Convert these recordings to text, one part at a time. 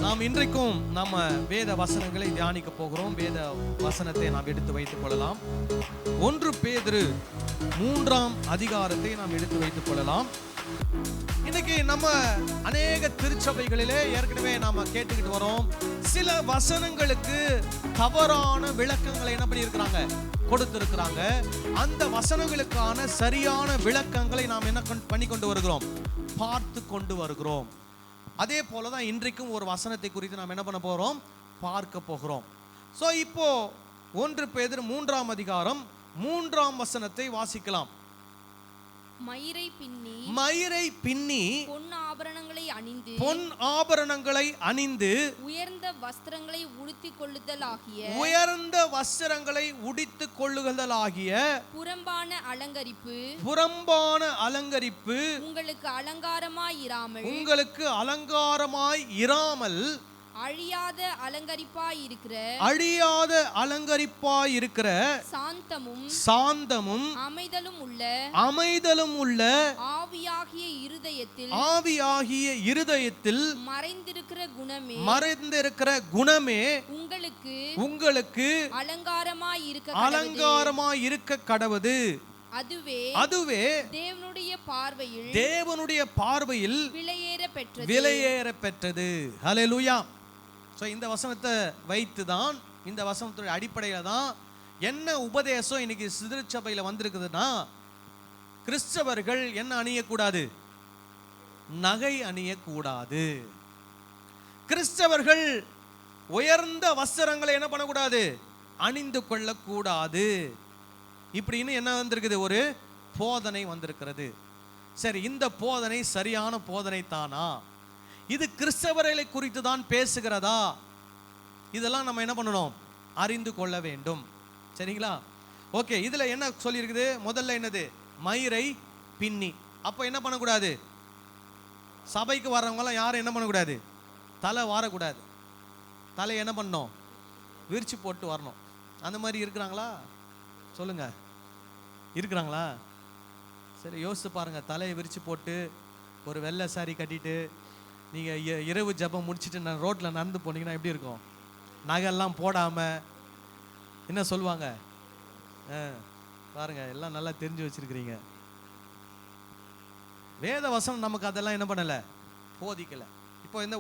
நாம் இன்றைக்கும் நம்ம வேத வசனங்களை தியானிக்க போகிறோம். வேத வசனத்தை நாம் எடுத்து வைத்துக் கொள்ளலாம். 1 பேதுரு 3ஆம் அதிகாரத்தை நாம் எடுத்து வைத்துக் கொள்ளலாம். இன்னைக்கு நம்ம அநேக திருச்சபைகளிலே ஏற்கனவே நாம கேட்டுக்கிட்டு வரோம். சில வசனங்களுக்கு தவறான விளக்கங்களை என்ன பண்ணியிருக்கிறாங்க, கொடுத்திருக்கிறாங்க. அந்த வசனங்களுக்கான சரியான விளக்கங்களை நாம் என்ன பண்ணி கொண்டு வருகிறோம், பார்த்து கொண்டு வருகிறோம். அதே போலதான் இன்றைக்கும் ஒரு வசனத்தை குறித்து நாம் என்ன பண்ண போறோம், பார்க்க போகிறோம். சோ இப்போ 1 பேதுரு 3ஆம் அதிகாரம் 3ஆம் வசனத்தை வாசிக்கலாம். மயிரை பின்னி பொன் ஆபரணங்களை அணிந்து உயர்ந்த வஸ்திரங்களை உடுத்திக் கொள்ளுதலாகிய புறம்பான அலங்கரிப்பு உங்களுக்கு அலங்காரமாய் இராமல் அழியாத அலங்கரிப்பாயிருக்கிற சாந்தமும் அமைதலும் உள்ள ஆவியாகிய இருதயத்தில் மறைந்திருக்கிற குணமே உங்களுக்கு அலங்காரமாயிருக்க கடவது. அதுவே தேவனுடைய பார்வையில் விலையேற பெற்றது. ஹல்லேலூயா. ஸோ இந்த வசனத்தை வைத்து தான், இந்த வசனத்துடைய அடிப்படையில் தான் என்ன உபதேசம் இன்னைக்கு திருச்சபையில் வந்திருக்குதுன்னா, கிறிஸ்தவர்கள் என்ன அணியக்கூடாது, நகை அணியக்கூடாது. கிறிஸ்தவர்கள் உயர்ந்த வஸ்திரங்களை என்ன பண்ணக்கூடாது, அணிந்து கொள்ளக்கூடாது. இப்படின்னு என்ன வந்திருக்குது, ஒரு போதனை வந்திருக்கிறது. சரி, இந்த போதனை சரியான போதனை தானா? இது கிறிஸ்தவர்களை குறித்து தான் பேசுகிறதா? இதெல்லாம் நம்ம என்ன பண்ணணும், அறிந்து கொள்ள வேண்டும். சரிங்களா? ஓகே, இதுல என்ன சொல்லியிருக்குது? முதல்ல என்னது, மயிரை பின்னி. அப்போ என்ன பண்ணக்கூடாது, சபைக்கு வர்றவங்களாம் யாரும் என்ன பண்ணக்கூடாது, தலை வாரக்கூடாது. தலை என்ன பண்ணணும், விரிச்சு போட்டு வரணும். அந்த மாதிரி இருக்கிறாங்களா சொல்லுங்க, இருக்கிறாங்களா? சரி, யோசிச்சு பாருங்க. தலையை விரிச்சு போட்டு ஒரு வெள்ளை சாரி கட்டிட்டு நீங்கள் இரவு ஜபம் முடிச்சுட்டு நான் ரோட்டில் நடந்து போனீங்கன்னா எப்படி இருக்கும்? நகையெல்லாம் போடாமல் என்ன சொல்லுவாங்க பாருங்க, எல்லாம் நல்லா தெரிஞ்சு வச்சிருக்கிறீங்க. வேத வசனம் நமக்கு அதெல்லாம் என்ன பண்ணலை, போதிக்கலை. இப்போ இந்த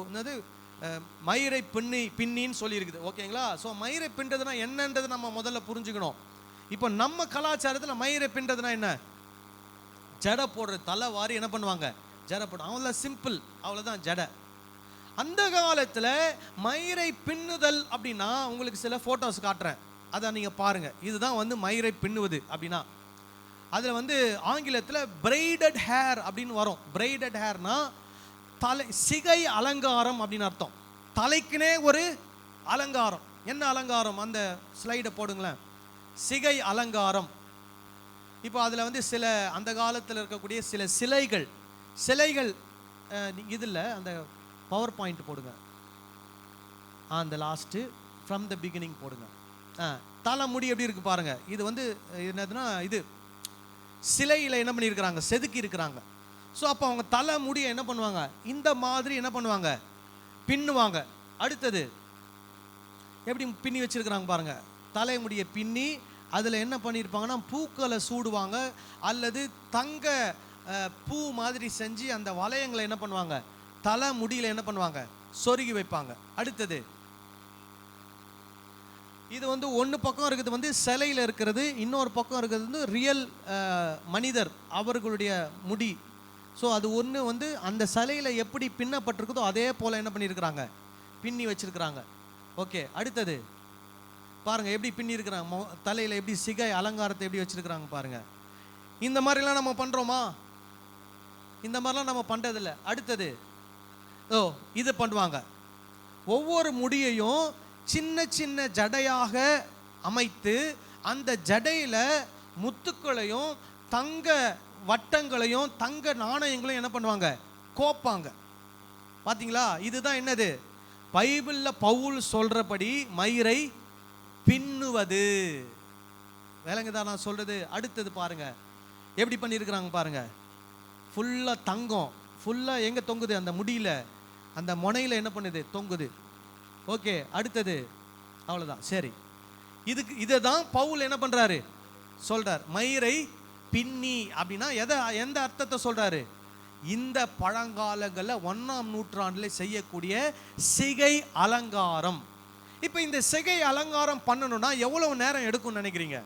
என்னது மயிரை பின்னின்னு சொல்லியிருக்குது. ஓகேங்களா? ஸோ மயிரை பின்றதுனா என்னன்றது நம்ம முதல்ல புரிஞ்சுக்கணும். இப்போ நம்ம கலாச்சாரத்தில் மயிரை பின்றதுனா என்ன, ஜடை போடுறது. தலை வாரி என்ன பண்ணுவாங்க, ஜடை போடும். அவ்வளோ சிம்பிள், அவ்வளோதான் ஜடை. அந்த காலத்தில் மயிரை பின்னுதல் அப்படின்னா, உங்களுக்கு சில ஃபோட்டோஸ் காட்டுறேன், அதை நீங்கள் பாருங்கள். இதுதான் வந்து மயிரை பின்னுவது அப்படின்னா. அதில் ஆங்கிலத்தில் பிரைடட் ஹேர் அப்படின்னு வரும். பிரைடட் ஹேர்னா தலை சிகை அலங்காரம் அப்படின்னு அர்த்தம். தலைக்குனே ஒரு அலங்காரம். என்ன அலங்காரம், அந்த ஸ்லைடை போடுங்களேன். சிகை அலங்காரம். இப்போ அதில் சில அந்த காலத்தில் இருக்கக்கூடிய சில சிலைகள் இதில் அந்த பவர் பாயிண்ட் போடுங்க. அந்த லாஸ்ட்டு ஃப்ரம் த பிகினிங் போடுங்க. தலைமுடி எப்படி இருக்கு பாருங்க. இது என்னதுன்னா, இது சிலையில் என்ன பண்ணியிருக்கிறாங்க, செதுக்கி இருக்கிறாங்க. ஸோ அப்போ அவங்க தலைமுடியை என்ன பண்ணுவாங்க, இந்த மாதிரி என்ன பண்ணுவாங்க, பின்னுவாங்க. அடுத்தது எப்படி பின்னி வச்சிருக்கிறாங்க பாருங்க. தலைமுடியை பின்னி அதில் என்ன பண்ணியிருப்பாங்கன்னா, பூக்களை சூடுவாங்க, அல்லது தங்க பூ மாதிரி செஞ்சு அந்த வளையங்களை என்ன பண்ணுவாங்க, தலை முடியில் என்ன பண்ணுவாங்க, சொருகி வைப்பாங்க. அடுத்தது இது ஒன்று பக்கம் இருக்கிறது சிலையில் இருக்கிறது, இன்னொரு பக்கம் இருக்கிறது ரியல் மனிதர் அவர்களுடைய முடி. ஸோ அது ஒன்று அந்த சிலையில் எப்படி பின்னப்பட்டிருக்குதோ அதே போல் என்ன பண்ணியிருக்கிறாங்க, பின்னி வச்சிருக்கிறாங்க. ஓகே, அடுத்தது பாருங்க எப்படி பின்னி இருக்கிறாங்க. தலையில் எப்படி சிகை அலங்காரத்தை எப்படி வச்சிருக்கிறாங்க பாருங்க. இந்த மாதிரிலாம் நம்ம பண்ணுறோமா? இந்த மாதிரிலாம் நம்ம பண்ணுறதில்ல. அடுத்தது இது பண்ணுவாங்க. ஒவ்வொரு முடியையும் சின்ன சின்ன ஜடையாக அமைத்து அந்த ஜடையில் முத்துக்களையும் தங்க வட்டங்களையும் தங்க நாணயங்களையும் என்ன பண்ணுவாங்க, கோப்பாங்க. பார்த்தீங்களா? இதுதான் என்னது, பைபிளில் பவுல் சொல்கிறபடி மயிரை பின்னுவது. விளங்குதா நான் சொல்கிறது? அடுத்தது பாருங்க எப்படி பண்ணியிருக்கிறாங்க பாருங்க. ஃபுல்லாக தங்கம், ஃபுல்லாக எங்கே தொங்குது, அந்த முடியல அந்த முனையில் என்ன பண்ணுது, தொங்குது. ஓகே, அடுத்தது அவ்வளோதான். சரி, இதை தான் பவுல் என்ன பண்ணுறாரு சொல்கிறார். மயிரை பின்னி அப்படின்னா எந்த அர்த்தத்தை சொல்கிறாரு? இந்த பழங்காலங்களில் 1ஆம் நூற்றாண்டில் செய்யக்கூடிய சிகை அலங்காரம். இப்போ இந்த சிகை அலங்காரம் பண்ணணும்னா எவ்வளவு நேரம் எடுக்கும்னு நினைக்கிறீங்க?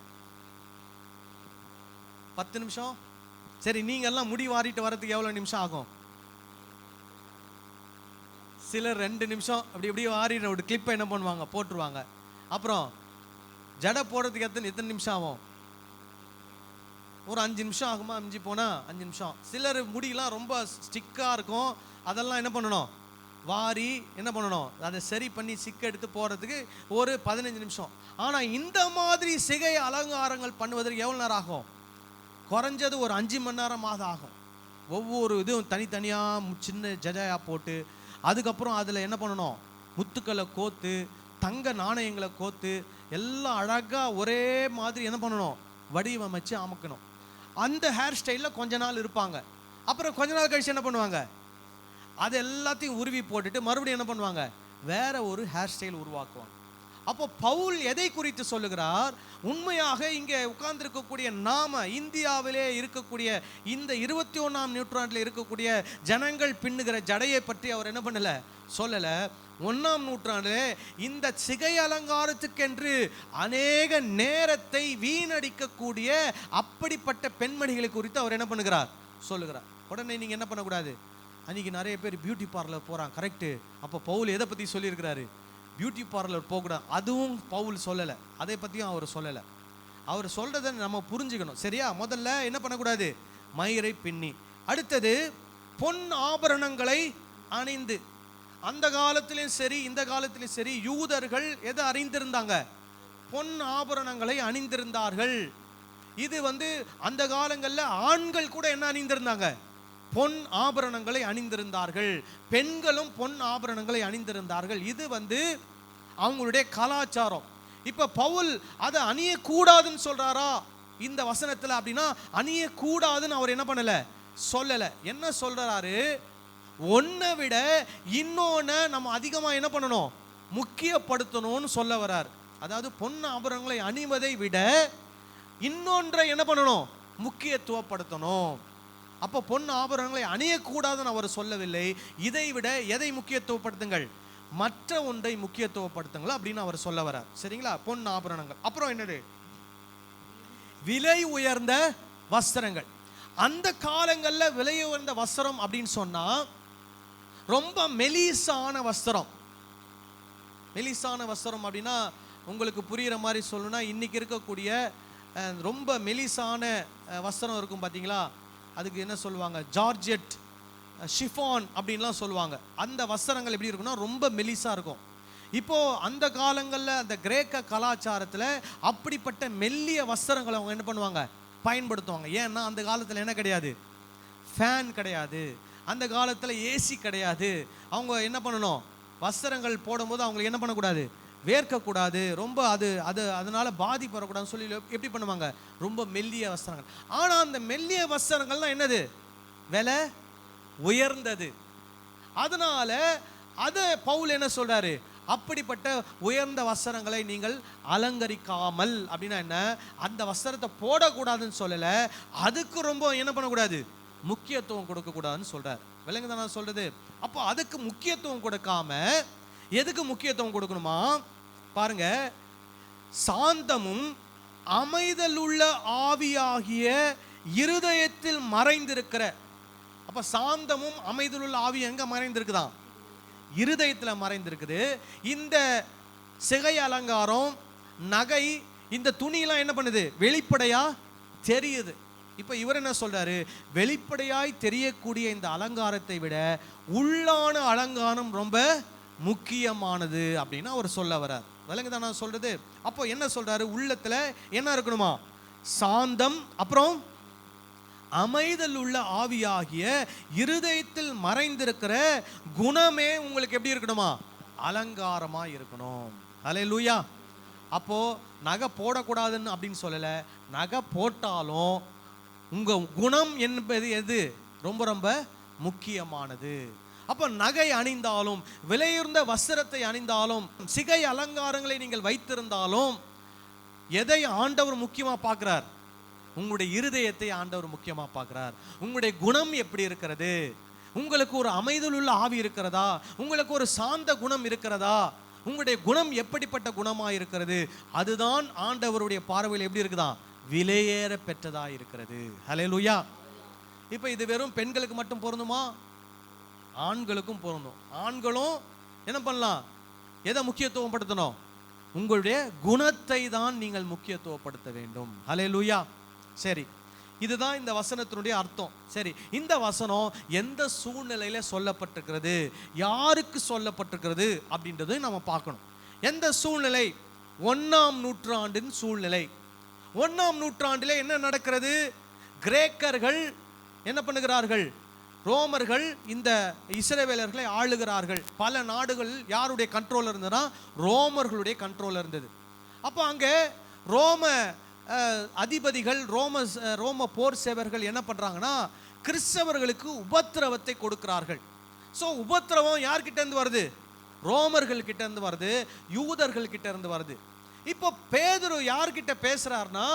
10 நிமிஷம்? சரி, நீங்க எல்லாம் முடி வாரிட்டு வரதுக்கு எவ்வளவு நிமிஷம் ஆகும்? சிலர் 2 நிமிஷம் அப்படி இப்படி வாரிடுற ஒரு கிளிப்பை என்ன பண்ணுவாங்க, போட்டுருவாங்க. அப்புறம் ஜடை போடுறதுக்கு எத்தனை நிமிஷம் ஆகும்? ஒரு 5 நிமிஷம் ஆகுமா? 5 போனா 5 நிமிஷம். சிலர் முடியெல்லாம் ரொம்ப ஸ்டிக்காக இருக்கும், அதெல்லாம் என்ன பண்ணணும், வாரி என்ன பண்ணணும், அதை சரி பண்ணி சிக்க எடுத்து போகிறதுக்கு ஒரு 15 நிமிஷம். ஆனால் இந்த மாதிரி சிகை அலங்காரங்கள் பண்ணுவதற்கு எவ்வளோ நேரம் ஆகும்? குறைஞ்சது ஒரு 5 மணி நேரமாக ஆகும். ஒவ்வொரு இதுவும் தனித்தனியாக சின்ன ஜடையாக போட்டு, அதுக்கப்புறம் அதில் என்ன பண்ணணும், முத்துக்களை கோத்து, தங்க நாணயங்களை கோத்து, எல்லாம் அழகாக ஒரே மாதிரி என்ன பண்ணணும், வடிவமைச்சு அமைக்கணும். அந்த ஹேர் ஸ்டைலில் கொஞ்ச நாள் இருப்பாங்க. அப்புறம் கொஞ்ச நாள் கழிச்சு என்ன பண்ணுவாங்க, அது எல்லாத்தையும் உருவி போட்டுட்டு மறுபடியும் என்ன பண்ணுவாங்க, வேற ஒரு ஹேர் ஸ்டைல் உருவாக்குவாங்க. அப்போ பவுல் எதை குறித்து சொல்லுகிறார்? உண்மையாக இங்கே உட்கார்ந்திருக்கக்கூடிய நாம இந்தியாவிலே இருக்கக்கூடிய இந்த 21ஆம் நூற்றாண்டில் இருக்கக்கூடிய ஜனங்கள் பின்னுகிற ஜடையை பற்றி அவர் என்ன பண்ணல, சொல்லல. 1ஆம் நூற்றாண்டிலே இந்த சிகை அலங்காரத்துக்கென்று அநேக நேரத்தை வீணடிக்கக்கூடிய அப்படிப்பட்ட பெண்மணிகளை குறித்து அவர் என்ன பண்ணுகிறார், சொல்லுகிறார். உடனே நீங்க என்ன பண்ணக்கூடாது, அன்றைக்கி நிறைய பேர் பியூட்டி பார்லர் போகிறாங்க, கரெக்டு. அப்போ பவுல் எதை பற்றி சொல்லியிருக்கிறாரு, பியூட்டி பார்லர் போகக்கூடாது. அதுவும் பவுல் சொல்லலை, அதை பற்றியும் அவர் சொல்லலை. அவர் சொல்கிறத நம்ம புரிஞ்சுக்கணும், சரியா? முதல்ல என்ன பண்ணக்கூடாது, மயிரை பின்னி. அடுத்தது பொன் ஆபரணங்களை அணிந்து. அந்த காலத்திலையும் சரி இந்த காலத்திலையும் சரி யூதர்கள் எதை அணிந்திருந்தாங்க, பொன் ஆபரணங்களை அணிந்திருந்தார்கள். இது அந்த காலங்களில் ஆண்கள் கூட என்ன அணிந்திருந்தாங்க, பொன் ஆபரணங்களை அணிந்திருந்தார்கள். பெண்களும் பொன் ஆபரணங்களை அணிந்திருந்தார்கள். இது அவங்களுடைய கலாச்சாரம். இப்ப பவுல் அதை அணியக்கூடாதுன்னு சொல்றாரா இந்த வசனத்துல அப்படின்னா, அணியக்கூடாதுன்னு அவர் என்ன பண்ணல, சொல்லல. என்ன சொல்றாரு, ஒன்னை விட இன்னொன்னு நம்ம அதிகமா என்ன பண்ணணும், முக்கியப்படுத்தணும்னு சொல்ல வர்றார். அதாவது பொன் ஆபரணங்களை அணிவதை விட இன்னொன்றை என்ன பண்ணணும், முக்கியத்துவப்படுத்தணும். அப்போ பொன் ஆபரணங்களை அணியக்கூடாதுன்னு அவர் சொல்லவில்லை. இதை விட எதை முக்கியத்துவப்படுத்துங்கள், மற்ற ஒன்றை முக்கியத்துவப்படுத்துங்கள் அப்படின்னு அவர் சொல்ல வரார். சரிங்களா? பொன் ஆபரணங்கள். அப்புறம் என்னது, விலை உயர்ந்த வஸ்திரங்கள். அந்த காலங்களில் விலை உயர்ந்த வஸ்திரம் அப்படின்னு சொன்னா ரொம்ப மெலிசான வஸ்திரம். மெலிசான வஸ்திரம் அப்படின்னா உங்களுக்கு புரிகிற மாதிரி சொல்லணும்னா, இன்னைக்கு இருக்கக்கூடிய ரொம்ப மெலிசான வஸ்திரம் இருக்கும் பார்த்தீங்களா, அதுக்கு என்ன சொல்லுவாங்க, ஜார்ஜெட், ஷிஃபான் அப்படின்லாம் சொல்லுவாங்க. அந்த வஸ்திரங்கள் எப்படி இருக்குன்னா ரொம்ப மெலிசாக இருக்கும். இப்போது அந்த காலங்களில் அந்த கிரேக்க கலாச்சாரத்தில் அப்படிப்பட்ட மெல்லிய வஸ்திரங்களை அவங்க என்ன பண்ணுவாங்க, பயன்படுத்துவாங்க. ஏன்னா அந்த காலத்தில் என்ன கிடையாது, ஃபேன் கிடையாது, அந்த காலத்தில் ஏசி கிடையாது. அவங்க என்ன பண்ணணும், வஸ்திரங்கள் போடும்போது அவங்களுக்கு என்ன பண்ணக்கூடாது, வேர்க்கக்கூடாது, ரொம்ப அதனால பாதிப்பு வரக்கூடாதுன்னு சொல்லி எப்படி பண்ணுவாங்க, ரொம்ப மெல்லிய வஸ்திரங்கள். ஆனால் அந்த மெல்லிய வஸ்திரங்கள்லாம் என்னது, விலை உயர்ந்தது. அதனால அதை பவுல் என்ன சொல்றாரு, அப்படிப்பட்ட உயர்ந்த வஸ்திரங்களை நீங்கள் அலங்கரிக்காமல். அப்படின்னா என்ன, அந்த வஸ்திரத்தை போடக்கூடாதுன்னு சொல்லல, அதுக்கு ரொம்ப என்ன பண்ணக்கூடாது, முக்கியத்துவம் கொடுக்கக்கூடாதுன்னு சொல்றாரு. விளங்குதா நான் சொல்றது? அப்போ அதுக்கு முக்கியத்துவம் கொடுக்காம எதுக்கு முக்கியத்துவம் கொடுக்கணுமா பாருங்க, சாந்தமும் அமைதலுள்ள ஆவியாகிய இருதயத்தில் மறைந்திருக்கிற. அப்ப சாந்தமும் அமைதலுள்ள ஆவி எங்க மறைந்திருக்குதான், இருதயத்தில் மறைந்திருக்குது. இந்த சிகை அலங்காரம், நகை, இந்த துணியெல்லாம் என்ன பண்ணுது, வெளிப்படையா தெரியுது. இப்ப இவர் என்ன சொல்றாரு, வெளிப்படையாய் தெரியக்கூடிய இந்த அலங்காரத்தை விட உள்ளான அலங்காரம் ரொம்ப முக்கியமானது அப்படின்னு அவர் சொல்ல வர்றார். விளங்குதான் நான் சொல்றது? அப்போ என்ன சொல்றாரு, உள்ளத்துல என்ன இருக்கணுமா, சாந்தம், அப்புறம் அமைதல் உள்ள ஆவியாகிய இருதயத்தில் மறைந்திருக்கிற குணமே உங்களுக்கு எப்படி இருக்கணுமா, அலங்காரமா இருக்கணும். அல்லேலூயா. அப்போ நகை போடக்கூடாதுன்னு அப்படின்னு சொல்லல, நகை போட்டாலும் உங்க குணம் என்பது எது ரொம்ப ரொம்ப முக்கியமானது. அப்ப நகை அணிந்தாலும், விலையுறந்த வஸ்திரத்தை அணிந்தாலும், சிகை அலங்காரங்களை நீங்கள் வைத்திருந்தாலும், எதை ஆண்டவர் முக்கியமா பார்க்கிறார்? உங்களுடைய இருதயத்தை ஆண்டவர் முக்கியமா பார்க்கிறார். உங்களுடைய குணம் எப்படி இருக்கிறது? உங்களுக்கு ஒரு அமைதலுள்ள ஆவி இருக்கிறதா? உங்களுக்கு ஒரு சாந்த குணம் இருக்கிறதா? உங்களுடைய குணம் எப்படிப்பட்ட குணமா இருக்கிறது? அதுதான் ஆண்டவருடைய பார்வையில் எப்படி இருக்குதா? விலையேற பெற்றதா இருக்கிறது. ஹல்லேலூயா. இப்போ இது வெறும் பெண்களுக்கு மட்டும் பொருந்துமா? ஆண்களுக்கும் பொருந்தும். ஆண்களும் என்ன பண்ணலாம்? எதை முக்கியத்துவம் படுத்தணும்? உங்களுடைய குணத்தை தான் நீங்கள் முக்கியத்துவப்படுத்த வேண்டும். ஹல்லேலூயா. சரி, இதுதான் இந்த வசனத்தினுடைய அர்த்தம். சரி, இந்த வசனம் எந்த சூழ்நிலையில சொல்லப்பட்டிருக்கிறது, யாருக்கு சொல்லப்பட்டிருக்கிறது அப்படின்றது நம்ம பார்க்கணும். எந்த சூழ்நிலை? 1ஆம் நூற்றாண்டின் சூழ்நிலை. 1ஆம் நூற்றாண்டிலே என்ன நடக்கிறது? கிரேக்கர்கள் என்ன பண்ணுகிறார்கள்? ரோமர்கள் இந்த இஸ்ரவேலர்களை ஆளுகிறார்கள். பல நாடுகள் யாருடைய கண்ட்ரோல் இருந்ததுன்னா ரோமர்களுடைய கண்ட்ரோல் இருந்தது. அப்போ அங்கே ரோம அதிபதிகள், ரோம போர் சேவர்கள் என்ன பண்றாங்கன்னா கிறிஸ்தவர்களுக்கு உபத்திரவத்தை கொடுக்கிறார்கள். ஸோ உபத்திரவம் யார்கிட்ட இருந்து வருது? ரோமர்கள் கிட்ட இருந்து வருது, யூதர்கள் கிட்ட இருந்து வருது. இப்போ பேதுரு யார்கிட்ட பேசுறார்னா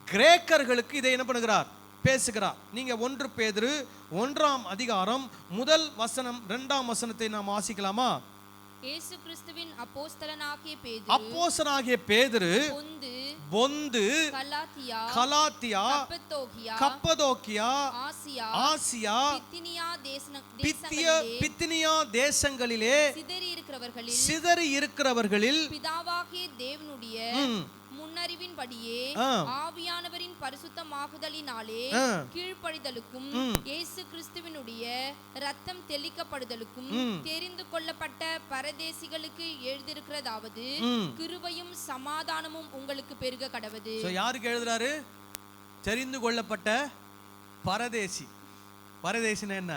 கிரேக்கர்களுக்கு இதை என்ன பண்ணுகிறார்? பேசுகிறார். நீங்க 1 பேதுரு 1ஆம் அதிகாரம் 1 வசனம் 2ஆம் வசனத்தை நாம் வாசிக்கலாமா? இயேசு கிறிஸ்துவின் அப்போஸ்தலனாகிய பேதுரு பொந்து, கலாத்தியா, கப்பதோக்கியா, ஆசியா, பித்தினியா தேசங்களிலே சிதறி இருக்கிறவர்களில் பிதாவாகிய தேவனுடைய முன்னறிவின்படியே ஆவியானவரின் பரிசுத்தமாகுதலினாலே கீழ்ப்படிதலுக்கும் இயேசு கிறிஸ்துவினுடைய இரத்தம் தெளிக்கப்படுதலுக்கும் தெரிந்து கொள்ளப்பட்ட பரதேசிகளுக்கு எழுதியிருக்கிறதாவது கிருபையும் சமாதானமும் உங்களுக்கு பெருக கடவது. யாருக்கு எழுதுறாரு? தெரிந்து கொள்ளப்பட்ட பரதேசி. பரதேசினா என்ன?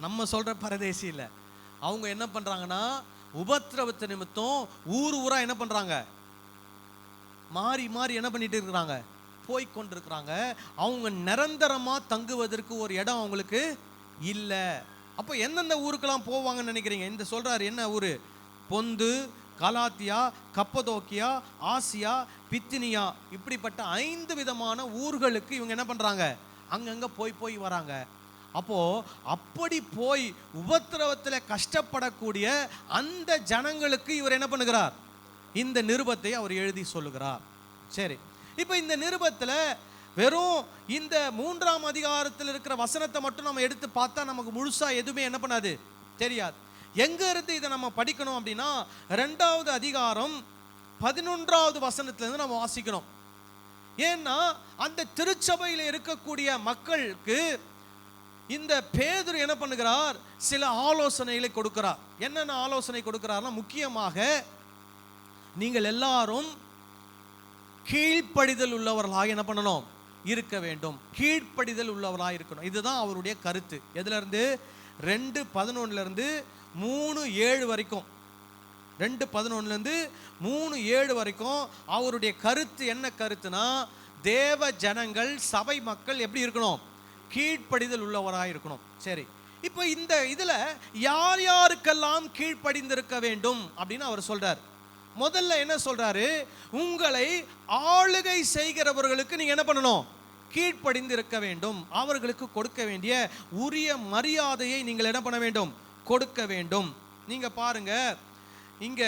நம்ம சொல்ற பரதேசி இல்ல. அவங்க என்ன பண்றாங்கன்னா உபத்திரவத்து நிமித்தம் ஊரா என்ன பண்றாங்க? மாறி மாறி என்ன பண்ணிட்டு இருக்கிறாங்க? போய் கொண்டிருக்கிறாங்க. அவங்க நிரந்தரமா தங்குவதற்கு ஒரு இடம் அவங்களுக்கு இல்லை. அப்போ எந்தெந்த ஊருக்கெல்லாம் போவாங்கன்னு நினைக்கிறீங்க? இந்த சொல்றாரு என்ன ஊரு? பொந்து, கலாத்தியா, கப்பதோக்கியா, ஆசியா, பித்தினியா, இப்படிப்பட்ட 5 விதமான ஊர்களுக்கு இவங்க என்ன பண்றாங்க? அங்கங்க போய் வராங்க. அப்போ அப்படி போய் உபத்திரவத்தில் கஷ்டப்படக்கூடிய அந்த ஜனங்களுக்கு இவர் என்ன பண்ணுகிறார்? இந்த நிருபத்தை அவர் எழுதி சொல்லுகிறார். சரி, இப்போ இந்த நிருபத்தில் வெறும் இந்த 3ஆம் அதிகாரத்தில் இருக்கிற வசனத்தை மட்டும் நம்ம எடுத்து பார்த்தா நமக்கு முழுசா எதுவுமே என்ன பண்ணாது? தெரியாது. எங்க இருந்து இதை நம்ம படிக்கணும் அப்படின்னா 2வது அதிகாரம் 11வது வசனத்திலிருந்து நம்ம வாசிக்கணும். ஏன்னா அந்த திருச்சபையில் இருக்கக்கூடிய மக்களுக்கு இந்த பேதுரு என்ன பண்ணுகிறார்? சில ஆலோசனைகளை கொடுக்கிறார். என்னென்ன ஆலோசனை கொடுக்கிறார்னா, முக்கியமாக நீங்கள் எல்லாரும் கீழ்ப்படிதல் உள்ளவர்களாக என்ன பண்ணணும்? இருக்க வேண்டும். கீழ்ப்படிதல் உள்ளவர்களாக இருக்கணும். இதுதான் அவருடைய கருத்து. எதுல இருந்து? 2:11 இருந்து 3:7 வரைக்கும். 2:11 இருந்து 3:7 வரைக்கும் அவருடைய கருத்து என்ன கருத்துனா, தேவ ஜனங்கள், சபை மக்கள் எப்படி இருக்கணும்? கீழ்ப்படிதல் உள்ளவராக இருக்கணும். சரி, இப்போ இந்த இதுல யார் யாருக்கெல்லாம் கீழ்ப்படிந்திருக்க வேண்டும் அப்படின்னு அவர் சொல்றார். முதல்ல என்ன சொல்றாரு? உங்களை ஆளுகை செய்கிறவர்களுக்கு நீங்க என்ன பண்ணணும்? கீழ்ப்படிந்து இருக்க வேண்டும். அவர்களுக்கு கொடுக்க வேண்டிய உரிய மரியாதையை நீங்கள் என்ன பண்ண வேண்டும்? கொடுக்க வேண்டும். நீங்க பாருங்க, இங்க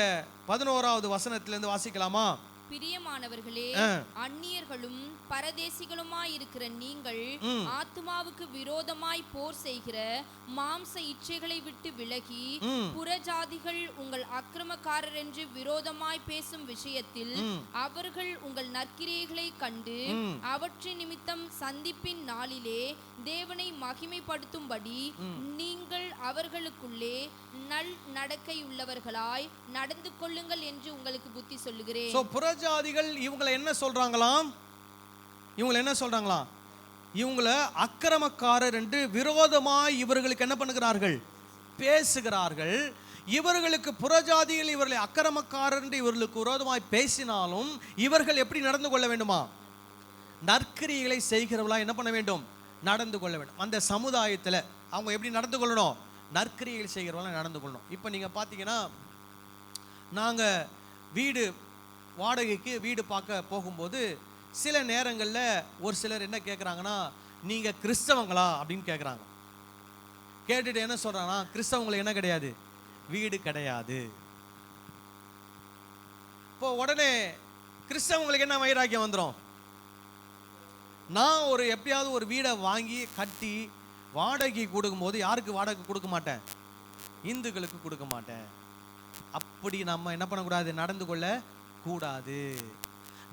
11வது வசனத்திலிருந்து வாசிக்கலாமா? பிரியமானவர்களே, அந்நியர்களும் பரதேசிகளுமாய் இருக்கிற நீங்கள் ஆத்துமாவுக்கு விரோதமாய் போர் செய்கிற மாம்ச இச்சைகளை விட்டு விலகி புறஜாதிகள் உங்கள் அக்கிரமக்காரர் என்று விரோதமாய் பேசும் விஷயத்தில் அவர்கள் உங்கள் நற்கிரியைகளை கண்டு அவற்றின் நிமித்தம் சந்திப்பின் நாளிலே தேவனை மகிமைப்படுத்தும்படி நீங்கள் அவர்களுக்குள்ளே நல் நடக்கையுள்ளவர்களாய் நடந்து கொள்ளுங்கள் என்று உங்களுக்கு புத்தி சொல்லுகிறேன். புறஜாதிகள் இவங்களை என்ன சொல்றாங்களாம்? இவங்களை அக்கிரமக்காரர் என்று விரோதமாய் இவர்களுக்கு என்ன பண்ணுகிறார்கள்? பேசுகிறார்கள். இவர்களுக்கு புறஜாதிகள் இவர்களை அக்கிரமக்காரர் என்று இவர்களுக்கு விரோதமாய் பேசினாலும் இவர்கள் எப்படி நடந்து கொள்ள வேண்டுமா? நற்கிரியைகளை செய்கிறவர்களா என்ன பண்ண வேண்டும்? நடந்து கொள்ள வேண்டும். அந்த சமுதாயத்தில் அவங்க எப்படி நடந்து கொள்ளணும்? நற்கிரியைகள் செய்கிறவங்களாம் நடந்து கொள்ளணும். இப்போ நீங்கள் பார்த்தீங்கன்னா, நாங்கள் வீடு வாடகைக்கு வீடு பார்க்க போகும்போது சில நேரங்களில் ஒரு சிலர் என்ன கேட்குறாங்கன்னா, நீங்கள் கிறிஸ்தவங்களா அப்படின்னு கேட்குறாங்க. கேட்டுட்டு என்ன சொல்கிறாங்கன்னா, கிறிஸ்தவங்களுக்கு என்ன கிடையாது, வீடு கிடையாது. இப்போ உடனே கிறிஸ்தவங்களுக்கு என்ன வைராக்கியம் வந்துடும், நான் எப்படியாவது ஒரு வீடை வாங்கி கட்டி வாடகைக்கு கொடுக்கும்போது யாருக்கு வாடகை கொடுக்க மாட்டேன், இந்துக்களுக்கு கொடுக்க மாட்டேன். அப்படி நம்ம என்ன பண்ணக்கூடாது, நடந்து கொள்ள கூடாது.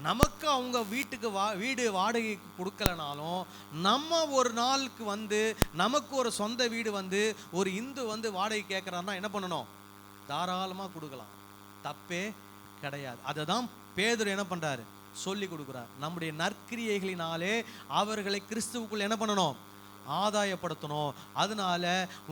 நமக்கு அவங்க வீட்டுக்கு வீடு வாடகைக்கு கொடுக்கலனாலும் நம்ம ஒரு நாளுக்கு நமக்கு ஒரு சொந்த வீடு ஒரு இந்து வாடகை கேட்குறாருன்னா என்ன பண்ணணும், தாராளமாக கொடுக்கலாம், தப்பே கிடையாது. அதை தான் பேதுரு என்ன பண்ணுறாரு, சொல்லி கொடுக்குறார். நம்முடைய நற்கிரியைகளினாலே அவர்களை கிறிஸ்துவுக்குள் என்ன பண்ணணும், ஆதாயப்படுத்தணும். அதனால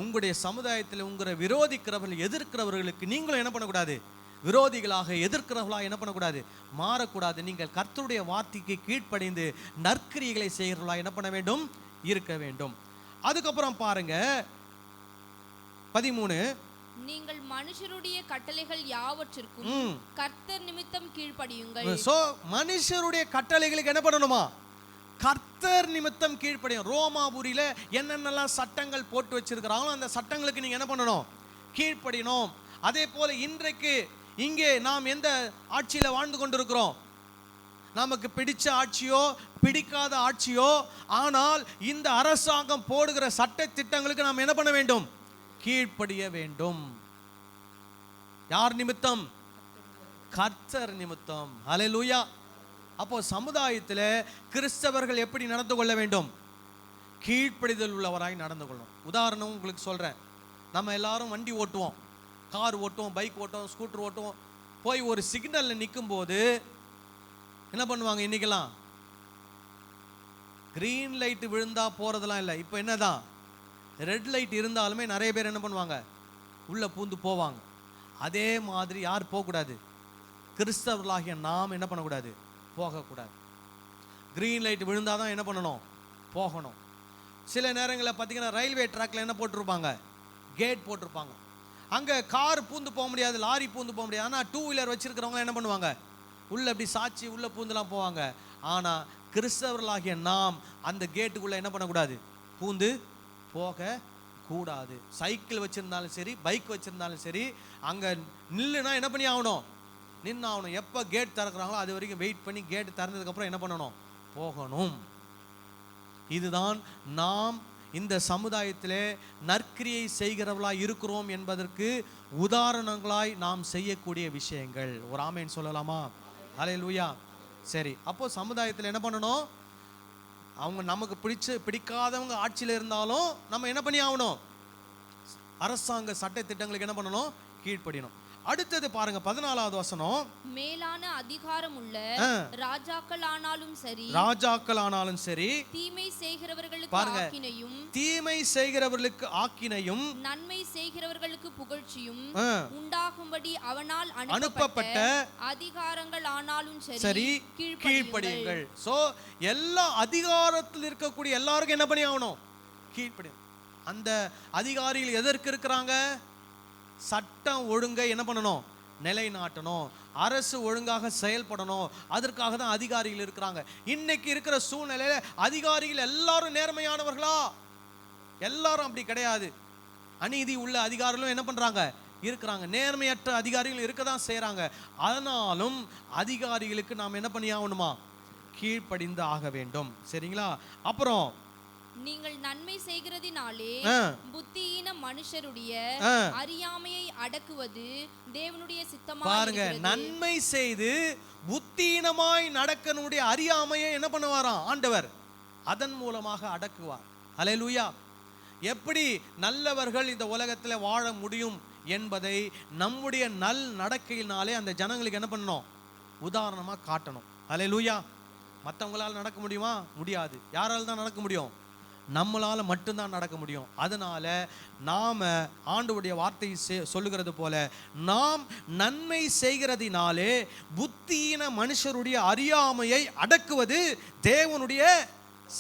உங்களுடைய சமுதாயத்தில் உங்களை விரோதிக்கிறவர்கள் எதிர்க்கிறவர்களுக்கு நீங்களும் என்ன பண்ணக்கூடாது, விரோதிகளாக எதிர்க்கிறவர்களாக என்ன பண்ணக்கூடாது, மாறக்கூடாது. நீங்கள் கர்த்தருடைய வார்த்தைக்கு கீழ்ப்படிந்து நற்கிரியைகளை செய்கிறவர்களாக என்ன பண்ண வேண்டும், இருக்க வேண்டும். அதுக்கப்புறம் பாருங்க 13, நீங்கள் மனுஷருடைய கட்டளைகள் யாவற்றிற்கும் கர்த்தர் நிமித்தம் கீழ்ப்படியுங்கள். சோ மனுஷருடைய கட்டளைகளுக்கு என்ன பண்ணணுமா, கர்த்தர் நிமித்தம் கீழ்ப்படியும். ரோமாபுரியில என்னென்னலாம் சட்டங்கள் போட்டு வச்சிருக்கிறாங்களோ அந்த சட்டங்களுக்கு நீங்க என்ன பண்ணணும், கீழ்ப்படியணும். அதே போல இன்றைக்கு இங்கே நாம் எந்த ஆட்சியில வாழ்ந்து கொண்டிருக்கிறோம், நமக்கு பிடிச்ச ஆட்சியோ பிடிக்காத ஆட்சியோ, ஆனால் இந்த அரசாங்கம் போடுகிற சட்ட திட்டங்களுக்கு நாம் என்ன பண்ண வேண்டும், கீழ்ப்படிய வேண்டும். யார் நிமித்தம், கர்த்தர் நிமித்தம். ஹல்லேலூயா. அப்போ சமுதாயத்தில் கிறிஸ்தவர்கள் எப்படி நடந்து கொள்ள வேண்டும், கீழ்ப்படிதல் உள்ளவராய் நடந்து கொள்ளணும். உதாரணம் உங்களுக்கு சொல்றேன். நம்ம எல்லாரும் வண்டி ஓட்டுவோம், கார் ஓட்டுவோம், பைக் ஓட்டுவோம், ஸ்கூட்டர் ஓட்டுவோம். போய் ஒரு சிக்னல்ல நிற்கும் போது என்ன பண்ணுவாங்க, இன்னைக்கெல்லாம் கிரீன் லைட் விழுந்தா போறதெல்லாம் இல்லை. இப்போ என்னதான், ரெட் லைட் இருந்தாலுமே நிறைய பேர் என்ன பண்ணுவாங்க, உள்ள பூந்து போவாங்க. அதே மாதிரி யார் போகக்கூடாது, கிறிஸ்தவர்களாகிய நாம் என்ன பண்ணக்கூடாது, போகக்கூடாது. கிரீன் லைட் விழுந்தாதான் என்ன பண்ணணும், போகணும். சில நேரங்களில் பார்த்தீங்கன்னா ரயில்வே ட்ராக்ல என்ன போட்டிருப்பாங்க, கேட் போட்டிருப்பாங்க. அங்கே கார் பூந்து போக முடியாது, லாரி பூந்து போக முடியாது. ஆனால் 2 வீலர் வச்சிருக்கிறவங்க என்ன பண்ணுவாங்க, உள்ள அப்படி சாட்சி உள்ள பூந்துலாம் போவாங்க. ஆனால் கிறிஸ்தவர்களாகிய நாம் அந்த கேட்டுக்குள்ள என்ன பண்ணக்கூடாது, பூந்து போக கூடாது. சைக்கிள் வச்சிருந்தாலும் சரி, பைக் வச்சிருந்தாலும் சரி, அங்கே நில்லுனா என்ன பண்ணி ஆகணும், நின்று ஆகணும். எப்போ கேட் திறக்கிறாங்களோ அது வரைக்கும் வெயிட் பண்ணி கேட்டு திறந்ததுக்கப்புறம் என்ன பண்ணணும், போகணும். இதுதான் நாம் இந்த சமுதாயத்திலே நற்கிரியை செய்கிறவர்களாய் இருக்கிறோம் என்பதற்கு உதாரணங்களாய் நாம் செய்யக்கூடிய விஷயங்கள். ஒரு ஆமேன் சொல்லலாமா? ஹல்லேலூயா. சரி, அப்போ சமுதாயத்தில் என்ன பண்ணணும், அவங்க நமக்கு பிடிக்காதவங்க ஆட்சியில் இருந்தாலும் நம்ம என்ன பண்ணி ஆகணும், அரசாங்க சட்ட திட்டங்களுக்கு என்ன பண்ணணும், கீழ்ப்படியணும். அடுத்தது பாருங்க 14வது வசனம். மேலான அதிகாரம் உள்ள ராஜாக்கள் ஆனாலும் சரி, தீமை செய்கிறவர்களுக்கு ஆக்கினையும், தீமை செய்கிறவர்களுக்கு ஆக்கினையும், நன்மை செய்கிறவர்களுக்கு புகழ்ச்சியும் உண்டாகும்படி அவனால் அனுப்பப்பட்ட அதிகாரங்கள் ஆனாலும் சரி கீழ்ப்படியுங்கள். சோ எல்லா அதிகாரத்தில் இருக்கக்கூடிய எல்லாருக்கும் என்ன பண்ணி ஆகணும், கீழ்ப்படியும். அந்த அதிகாரிகள் எதற்கு இருக்கிறாங்க, சட்டம் ஒழுங்கை என்ன பண்ணணும், நிலைநாட்டணும், அரசு ஒழுங்காக செயல்படணும். அதற்காக தான் அதிகாரிகள் இருக்கிறாங்க. இன்னைக்கு இருக்கிற சூழ்நிலையில அதிகாரிகள் எல்லாரும் நேர்மையானவர்களா, எல்லாரும் அப்படி கிடையாது. அநீதி உள்ள அதிகாரிகளும் என்ன பண்றாங்க, இருக்கிறாங்க. நேர்மையற்ற அதிகாரிகள் இருக்க தான் செய்யறாங்க. ஆனாலும் அதிகாரிகளுக்கு நாம் என்ன பண்ணி ஆகணுமா, கீழ்ப்படிந்து ஆக வேண்டும். சரிங்களா? அப்புறம் நீங்கள் நன்மை செய்கிறதினாலே புத்தியீன மனுஷருடைய அறியாமையை அடக்குவது தேவனுடைய சித்தமாய் பாருங்க. நன்மை செய்து புத்தியீனமாய் நடக்கனுடைய அறியாமையை என்ன பண்ணுவாராம் ஆண்டவர், அதன் மூலமாக அடக்குவார். ஹல்லேலூயா. எப்படி நல்லவர்கள் இந்த உலகத்தில் வாழ முடியும் என்பதை நம்முடைய நல் நடக்கையினாலே அந்த ஜனங்களுக்கு என்ன பண்ணணும், உதாரணமாக காட்டணும். ஹல்லேலூயா. மற்றவங்களால் நடக்க முடியுமா? முடியாது. யாரால் தான் நடக்க முடியும்? நம்மளால மட்டும்தான் நடக்க முடியும். அதனால நாம ஆண்டவருடைய வார்த்தை சொல்லுகிறது போல நாம் நன்மை செய்கிறதினாலே புத்தியின மனுஷருடைய அறியாமையை அடக்குவது தேவனுடைய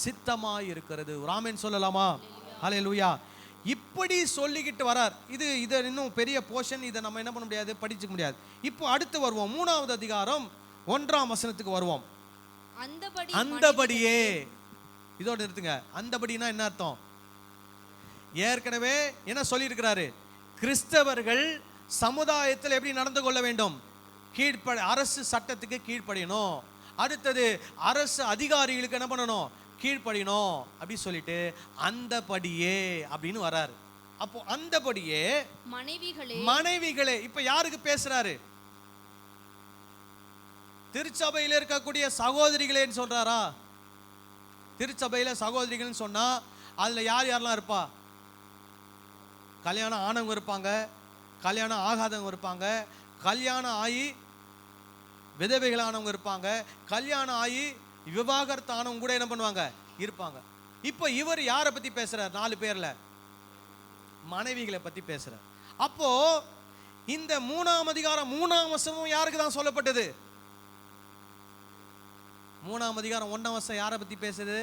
சித்தமாய் இருக்கிறது. ஆமென் சொல்லலாமா? ஹல்லேலூயா. இப்படி சொல்லிக்கிட்டு வரார். இது இன்னும் பெரிய போர்ஷன், இதை நம்ம என்ன பண்ண முடியாது, படிச்சுக்க முடியாது. இப்போ அடுத்து வருவோம், 3வது அதிகாரம் 1ஆம் வசனத்துக்கு வருவோம். அந்தபடியே, இதோட நிறுத்துங்க. அந்தபடினா என்ன அர்த்தம்? ஏற்கனவே என்ன சொல்லி இருக்கிறாரு? கிறிஸ்தவர்கள் சமுதாயத்தில் எப்படி நடந்து கொள்ள வேண்டும்? அரசு சட்டத்துக்கு கீழ்ப்படியணும். அடுத்தது அரசு அதிகாரிகளுக்கு என்ன பண்ணணும்? கீழ்ப்படியணும் அப்படி சொல்லிட்டு அந்தபடியே அப்படின்னு வராரு. அப்போ அந்தபடியே மனைவிகளே இப்ப யாருக்கு பேசுறாரு? திருச்சபையில் இருக்கக்கூடிய சகோதரிகளேன்னு சொல்றாரா? திருச்சபையில சகோதரிகள் சொன்னா அதுல யார் யாரெல்லாம் இருப்பா? கல்யாணம் ஆனவங்க இருப்பாங்க, கல்யாணம் ஆகாதவங்க இருப்பாங்க, கல்யாணம் ஆகி விதவைகளானவங்க இருப்பாங்க, கல்யாணம் ஆகி விவாகரத்து ஆனவங்க கூட என்ன பண்ணுவாங்க? இருப்பாங்க. இப்போ இவர் யாரை பத்தி பேசுறார்? 4 பேர்ல மனைவிகளை பத்தி பேசுறார். அப்போ இந்த 3ஆம் அதிகாரம் 3ஆம் வசனம் யாருக்கு தான் சொல்லப்பட்டது? 3ஆம் அதிகாரம் 1ஆம் வசனம் யாரை பத்தி பேசுது?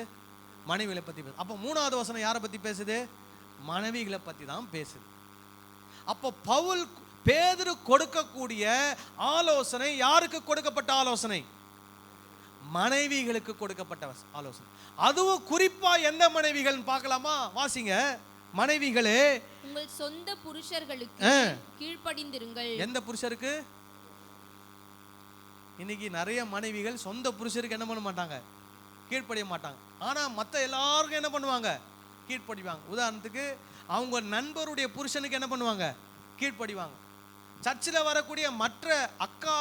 மனைவிகளை பத்தி பேசுது. அப்போ 3வது வசனம் யாரை பத்தி பேசுது? மனைவிகளை பத்தி தான் பேசுது. அப்போ பேதுரு கொடுக்கக்கூடிய ஆலோசனை யாருக்கு கொடுக்கப்பட்ட ஆலோசனை? மனைவிகளுக்கு கொடுக்கப்பட்ட ஆலோசனை. அதுவும் குறிப்பா எந்த மனைவிகள் பார்க்கலாமா? வாசிங்க. மனைவிகளே, உங்கள் சொந்த புருஷர்களுக்கு கீழ்ப்படிந்திருங்கள். எந்த புருஷருக்கு? இன்னைக்கு நிறைய மனைவிகள் சொந்த புருஷருக்கு என்ன பண்ண மாட்டாங்க? கீழ்ப்படிய மாட்டாங்க. ஆனா மற்ற எல்லாருக்கும் என்ன பண்ணுவாங்க? கீழ்ப்படிவாங்க. உதாரணத்துக்கு அவங்க நண்பருடைய புருஷனுக்கு என்ன பண்ணுவாங்க? கீழ்ப்படிவாங்க. சர்ச்சில் வரக்கூடிய மற்ற அக்கா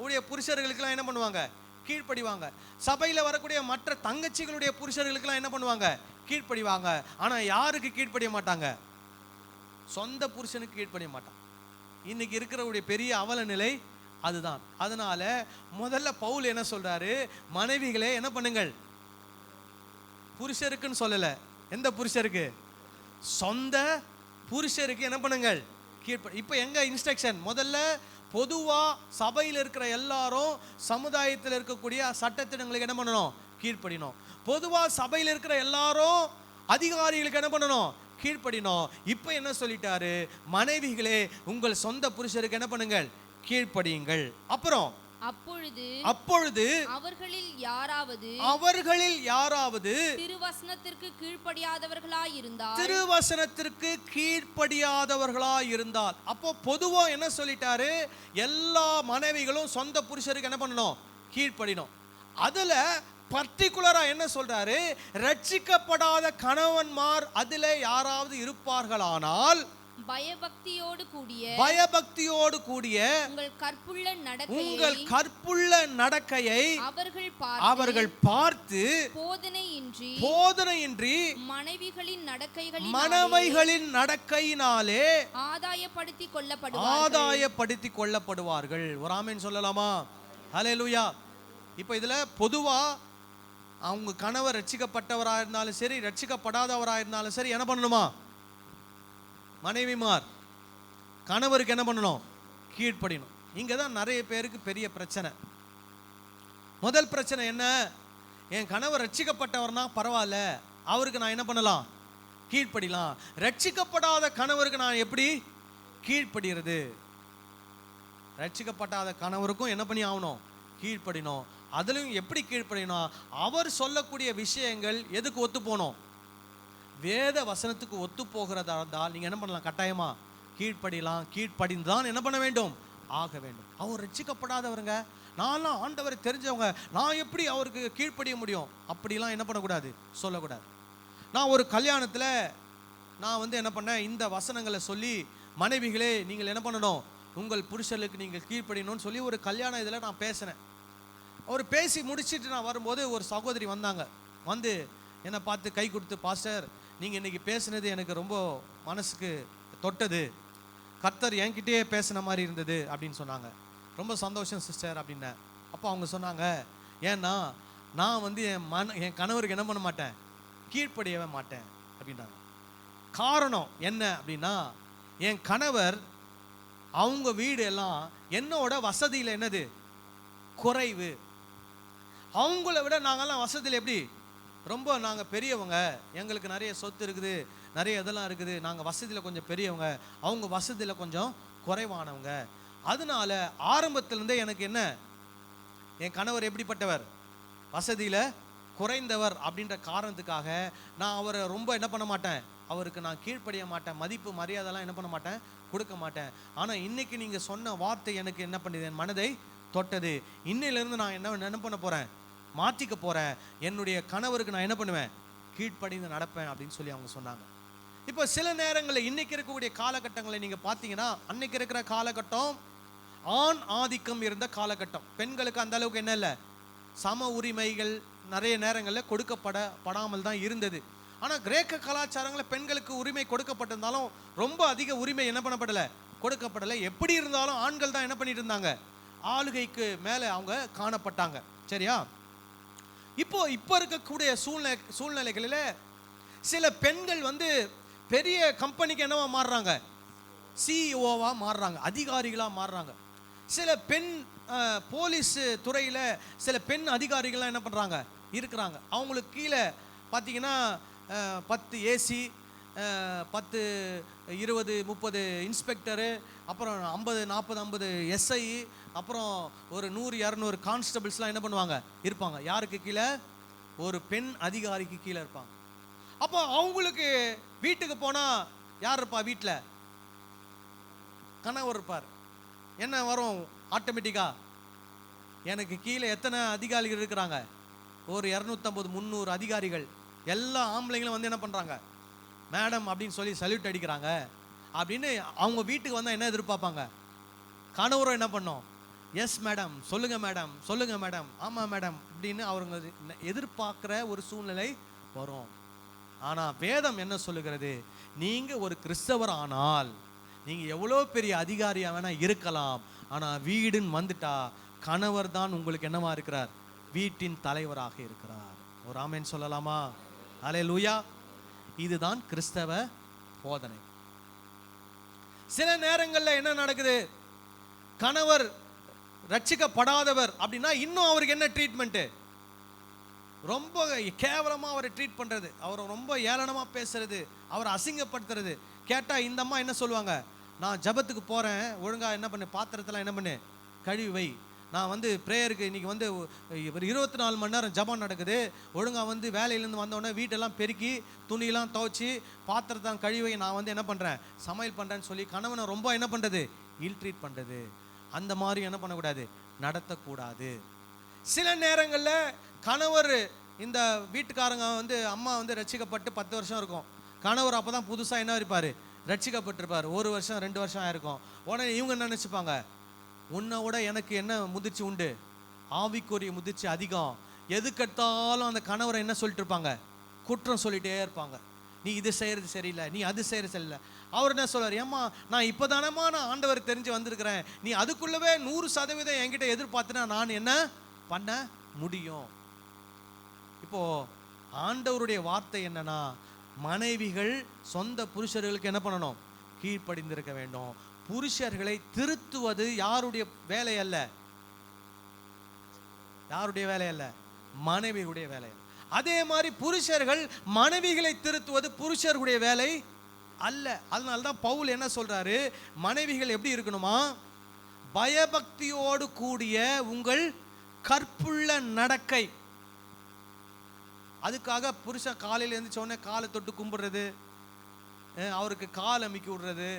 உடைய புருஷர்களுக்கெல்லாம் என்ன பண்ணுவாங்க? கீழ்ப்படிவாங்க. சபையில் வரக்கூடிய மற்ற தங்கச்சிகளுடைய புருஷர்களுக்கெல்லாம் என்ன பண்ணுவாங்க? கீழ்ப்படிவாங்க. ஆனால் யாருக்கு கீழ்ப்படிய மாட்டாங்க? சொந்த புருஷனுக்கு கீழ்ப்படிய மாட்டாங்க. இன்னைக்கு இருக்கிறவருடைய பெரிய அவல நிலை அதுதான். அதனால முதல்ல பவுல் என்ன சொல்றாரு? மனைவிகளே என்ன பண்ணுங்கள். புருஷருக்குன்னு சொல்லல. எந்த புருஷருக்கு? சொந்த புருஷருக்கு என்ன பண்ணுங்கள்? இப்போ எங்க இன்ஸ்ட்ரக்ஷன்? முதல்ல பொதுவா சபையில் இருக்கிற எல்லாரும் சமுதாயத்தில் இருக்கக்கூடிய சட்டத்திட்டங்களுக்கு என்ன பண்ணணும்? கீழ்ப்படினோம். பொதுவா சபையில் இருக்கிற எல்லாரும் அதிகாரிகளுக்கு என்ன பண்ணணும்? கீழ்ப்படினோம். இப்போ என்ன சொல்லிட்டாரு? மனைவிகளே உங்கள் சொந்த புருஷருக்கு என்ன பண்ணுங்கள்? கீழ்ப்படியுங்கள். அப்புறம் அப்பொழுது அவர்களில் யாராவது திருவசனத்திற்கு கீழ்ப்படியாதவர்களாயிருந்தால், அப்போ பொதுவா என்ன சொல்லிட்டாரு? எல்லா மனைவிகளும் சொந்த புருஷருக்கு என்ன பண்ணணும்? கீழ்ப்படினோம். அதுல பர்டிகுலரா என்ன சொல்றாரு? ரட்சிக்கப்படாத கணவன்மார் அதுல யாராவது இருப்பார்களானால் பயபக்தியோடு கூடிய உங்கள் கற்புள்ள நடக்கையை அவர்கள் பார்த்து போதனையின்றி மனைவிகளின் நடக்கையினாலே ஆதாயப்படுத்திக் கொள்ளப்படுவார்கள். ஒரு ஆமென் சொல்லலாமா? ஹல்லேலூயா. இப்போ இதுல பொதுவா அவங்க கணவர் ரட்சிக்கப்பட்டவராக இருந்தாலும் சரி, ரட்சிக்கப்படாதவராக இருந்தாலும் சரி, என்ன பண்ணணுமா? மனைவிமார் கணவருக்கு என்ன பண்ணணும்? கீழ்ப்படியணும். இங்கே தான் நிறைய பேருக்கு பெரிய பிரச்சனை. முதல் பிரச்சனை என்ன? என் கணவர் ரட்சிக்கப்பட்டவர்னா பரவாயில்ல, அவருக்கு நான் என்ன பண்ணலாம்? கீழ்ப்படிலாம். ரட்சிக்கப்படாத கணவருக்கு நான் எப்படி கீழ்ப்படுகிறது? ரட்சிக்கப்படாத கணவருக்கும் என்ன பண்ணி ஆகணும்? கீழ்ப்படினோம். அதுலயும் எப்படி கீழ்ப்படினோம்? அவர் சொல்லக்கூடிய விஷயங்கள் எதுக்கு ஒத்து போனோம்? வேத வசனத்துக்கு ஒத்து போகிறதா இருந்தால் நீங்க என்ன பண்ணலாம்? கட்டாயமா கீழ்ப்படிலாம். கீழ்ப்படிந்தான் என்ன பண்ண வேண்டும்? ஆக வேண்டும். அவர் ரட்சிக்கப்படாதவருங்க, நான்லாம் ஆண்டவரை தெரிஞ்சவங்க, நான் எப்படி அவருக்கு கீழ்ப்படிய முடியும்? அப்படிலாம் என்ன பண்ணக்கூடாது? சொல்லக்கூடாது. நான் ஒரு கல்யாணத்தில் நான் என்ன பண்ணேன்? இந்த வசனங்களை சொல்லி, மனைவிகளே நீங்கள் என்ன பண்ணணும்? உங்கள் புருஷர்களுக்கு நீங்கள் கீழ்ப்படியணும்னு சொல்லி ஒரு கல்யாண இதில் நான் பேசினேன். அவர் பேசி முடிச்சுட்டு நான் வரும்போது ஒரு சகோதரி வந்தாங்க. வந்து என்னை பார்த்து கை கொடுத்து, பாஸ்டர் நீங்கள் இன்றைக்கி பேசுனது எனக்கு ரொம்ப மனசுக்கு தொட்டது, கர்த்தர் என்கிட்டயே பேசின மாதிரி இருந்தது அப்படின்னு சொன்னாங்க. ரொம்ப சந்தோஷம் சிஸ்டர் அப்படின்னேன். அப்போ அவங்க சொன்னாங்க, ஏன்னா நான் என் கணவருக்கு என்ன பண்ண மாட்டேன்? கீழ்ப்படியவே மாட்டேன் அப்படின்றாங்க. காரணம் என்ன அப்படின்னா, என் கணவர் அவங்க வீடு எல்லாம் என்னோட வசதியில் என்னது? குறைவு. அவங்கள விட நாங்கள்லாம் வசதியில் எப்படி? ரொம்ப நாங்கள் பெரியவங்க, எங்களுக்கு நிறைய சொத்து இருக்குது, நிறைய இதெல்லாம் இருக்குது, நாங்கள் வசதியில் கொஞ்சம் பெரியவங்க, அவங்க வசதியில் கொஞ்சம் குறைவானவங்க. அதனால ஆரம்பத்திலேருந்தே எனக்கு என்ன, என் கணவர் எப்படிப்பட்டவர், வசதியில் குறைந்தவர் அப்படின்ற காரணத்துக்காக நான் அவரை ரொம்ப என்ன பண்ண மாட்டேன், அவருக்கு நான் கீழ்ப்படிய மாட்டேன், மதிப்பு மரியாதைலாம் என்ன பண்ண மாட்டேன், கொடுக்க மாட்டேன். ஆனால் இன்னைக்கு நீங்கள் சொன்ன வார்த்தை எனக்கு என்ன பண்ணுது, என் மனதை தொட்டது. இன்னையிலேருந்து நான் என்ன பண்ண போகிறேன், மாற்றிக்க போகிறேன். என்னுடைய கணவருக்கு நான் என்ன பண்ணுவேன், கீழ்ப்படிந்து நடப்பேன் அப்படின்னு சொல்லி அவங்க சொன்னாங்க. இப்போ சில நேரங்களில் இன்னைக்கு இருக்கக்கூடிய காலகட்டங்களை நீங்கள் பார்த்தீங்கன்னா, அன்னைக்கு இருக்கிற காலகட்டம் ஆண் ஆதிக்கம் இருந்த காலகட்டம். பெண்களுக்கு அந்த அளவுக்கு என்ன இல்லை, சம உரிமைகள் நிறைய நேரங்களில் கொடுக்கப்படாமல் தான் இருந்தது. ஆனால் கிரேக்க கலாச்சாரங்களில் பெண்களுக்கு உரிமை கொடுக்கப்பட்டிருந்தாலும் ரொம்ப அதிக உரிமை என்ன பண்ணப்படலை, கொடுக்கப்படலை. எப்படி இருந்தாலும் ஆண்கள் தான் என்ன பண்ணிட்டு இருந்தாங்க, ஆளுகைக்கு மேலே அவங்க காணப்பட்டாங்க. சரியா? இப்போ இருக்கக்கூடிய சூழ்நிலைகளில் சில பெண்கள் வந்து பெரிய கம்பெனிக்கு என்னவா மாறுறாங்க, சிஇஓவா மாறுறாங்க, அதிகாரிகளாக மாறுறாங்க. சில பெண் போலீஸ் துறையில் சில பெண் அதிகாரிகள்லாம் என்ன பண்ணுறாங்க, இருக்கிறாங்க. அவங்களுக்கு கீழே பார்த்தீங்கன்னா 10 ஏசி, 10 20 30 இன்ஸ்பெக்டரு, அப்புறம் 50 40 50 எஸ்ஐ, அப்புறம் ஒரு 100 200 கான்ஸ்டபிள்ஸ்லாம் என்ன பண்ணுவாங்க, இருப்பாங்க. யாருக்கு கீழே, ஒரு பெண் அதிகாரிக்கு கீழே இருப்பாங்க. அப்போ அவங்களுக்கு வீட்டுக்கு போனால் யார் இருப்பா, வீட்டில் கணவர் இருப்பார். என்ன வரும் ஆட்டோமேட்டிக்காக, எனக்கு கீழே எத்தனை அதிகாரிகள் இருக்கிறாங்க, ஒரு 250 300 அதிகாரிகள். எல்லா ஆம்பளைங்களும் வந்து என்ன பண்ணுறாங்க, மேடம் அப்படின்னு சொல்லி சல்யூட் அடிக்கிறாங்க அப்படின்னு அவங்க வீட்டுக்கு வந்தால் என்ன எதிர்பார்ப்பாங்க, கணவரும் என்ன பண்ணோம், எஸ் மேடம், சொல்லுங்கள் மேடம், சொல்லுங்கள் மேடம், ஆமாம் மேடம் அப்படின்னு அவங்க எதிர்பார்க்குற ஒரு சூழ்நிலை வரும். ஆனால் வேதம் என்ன சொல்லுகிறது, நீங்கள் ஒரு கிறிஸ்தவர் ஆனால் நீங்கள் எவ்வளோ பெரிய அதிகாரியாக வேணால் இருக்கலாம், ஆனால் வீடுன்னு வந்துட்டா கணவர் தான் உங்களுக்கு என்னவா இருக்கிறார், வீட்டின் தலைவராக இருக்கிறார். ஒரு ஆமென் சொல்லலாமா? அல்லேலூயா. இதுதான் கிறிஸ்தவ போதனை. சில நேரங்களில் என்ன நடக்குது, கணவர் ரட்சிக்கப்படாதவர் அப்படின்னா இன்னும் அவருக்கு என்ன ட்ரீட்மெண்ட்டு, ரொம்ப கேவலமாக அவரை ட்ரீட் பண்ணுறது, அவரை ரொம்ப ஏளனமாக பேசுறது, அவரை அசிங்கப்படுத்துறது. கேட்டால் இந்த அம்மா என்ன சொல்லுவாங்க, நான் ஜபத்துக்கு போகிறேன், ஒழுங்காக என்ன பண்ணு, பாத்திரத்தெல்லாம் என்ன பண்ணு, கழுவி வை. நான் வந்து ப்ரேயருக்கு இன்றைக்கி வந்து ஒரு 24 மணி நேரம் ஜபம் நடக்குது, ஒழுங்காக வந்து வேலையிலேருந்து வந்தோடனே வீட்டெல்லாம் பெருக்கி துணியெல்லாம் துவைச்சி பாத்திரத்தை கழுவி நான் வந்து என்ன பண்ணுறேன், சமையல் பண்ணுறேன்னு சொல்லி கணவனை ரொம்ப என்ன பண்ணுறது, இல்ட்ரீட் பண்ணுறது. அந்த மாதிரி என்ன பண்ணக்கூடாது, நடத்தக்கூடாது. சில நேரங்களில் கணவர், இந்த வீட்டுக்காரங்க வந்து அம்மா வந்து ரட்சிக்கப்பட்டு 10 வருஷம் இருக்கும், கணவர் அப்போ தான் புதுசாக என்ன இருப்பார், ரட்சிக்கப்பட்டிருப்பார், 1 வருஷம் 2 வருஷம் ஆயிருக்கும். உடனே இவங்க என்ன நினச்சிப்பாங்க, உன்னை விட எனக்கு என்ன முதிர்ச்சி உண்டு, ஆவிக்குரிய முதிர்ச்சி அதிகம். எதுக்கெடுத்தாலும் அந்த கணவரை என்ன சொல்லிட்டு இருப்பாங்க, குற்றம் சொல்லிகிட்டே இருப்பாங்க. நீ இது செய்கிறது சரியில்லை, நீ அது செய்கிறது சரியில்லை. அவர் என்ன சொல்வார், ஏம்மா நான் இப்போ தானேம்மா நான் ஆண்டவர் தெரிஞ்சு வந்திருக்கிறேன், நீ அதுக்குள்ளவே 100% என்கிட்ட எதிர்பார்த்துனா நான் என்ன பண்ண முடியும். இப்போது ஆண்டவருடைய வார்த்தை என்னன்னா, மனைவிகள் சொந்த புருஷர்களுக்கு என்ன பண்ணணும், கீழ்ப்படிந்திருக்க வேண்டும். புருஷர்களை திருத்துவது யாருடைய வேலை அல்ல, யாருடைய வேலை அல்ல, மனைவியுடைய வேலை. அதே மாதிரி புருஷர்கள் மனைவிகளை திருத்துவது புருஷர்களுடைய வேலை அல்ல. அதனால தான் பவுல் என்ன சொல்றாரு, மனைவிகள் எப்படி இருக்கணுமா, பயபக்தியோடு கூடிய உங்கள் கற்புள்ள நடக்கை. அதுக்காக புருஷன் காலையில் எழுந்திரிச்ச உடனே காலை தொட்டு கும்பிடுறது, அவருக்கு கால் அமுக்கி விடுறது,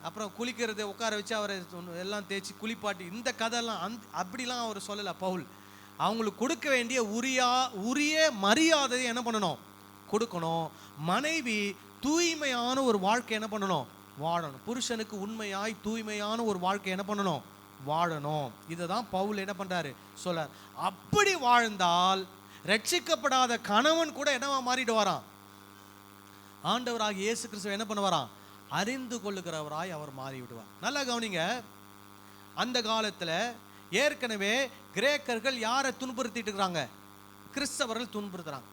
அப்புறம் குளிக்கிறது, உட்கார வச்சு அவரை எல்லாம் தேய்ச்சி குளிப்பாட்டி, இந்த கதையெல்லாம் அப்படிலாம் அவர் சொல்லலை பவுல். அவங்களுக்கு கொடுக்க வேண்டிய உரிய மரியாதையை என்ன பண்ணணும், கொடுக்கணும். மனைவி தூய்மையான ஒரு வாழ்க்கை என்ன பண்ணணும், வாழணும். புருஷனுக்கு உண்மையாய் தூய்மையான ஒரு வாழ்க்கை என்ன பண்ணணும், வாழணும். இதை தான் பவுல் என்ன பண்ணுறாரு சொல்றார். அப்படி வாழ்ந்தால் ரட்சிக்கப்படாத கணவன் கூட என்னவா மாறிட்டு வரான், ஆண்டவராக இயேசு கிறிஸ்துவ என்ன பண்ண வரான், அறிந்து கொள்ளுகிறவராய் அவர் மாறிவிடுவார். நல்லா கவனிங்க, அந்த காலத்தில் ஏற்கனவே கிரேக்கர்கள் யாரை துன்புறுத்திட்டு இருக்கிறாங்க, கிறிஸ்தவர்கள் துன்புறுத்துறாங்க.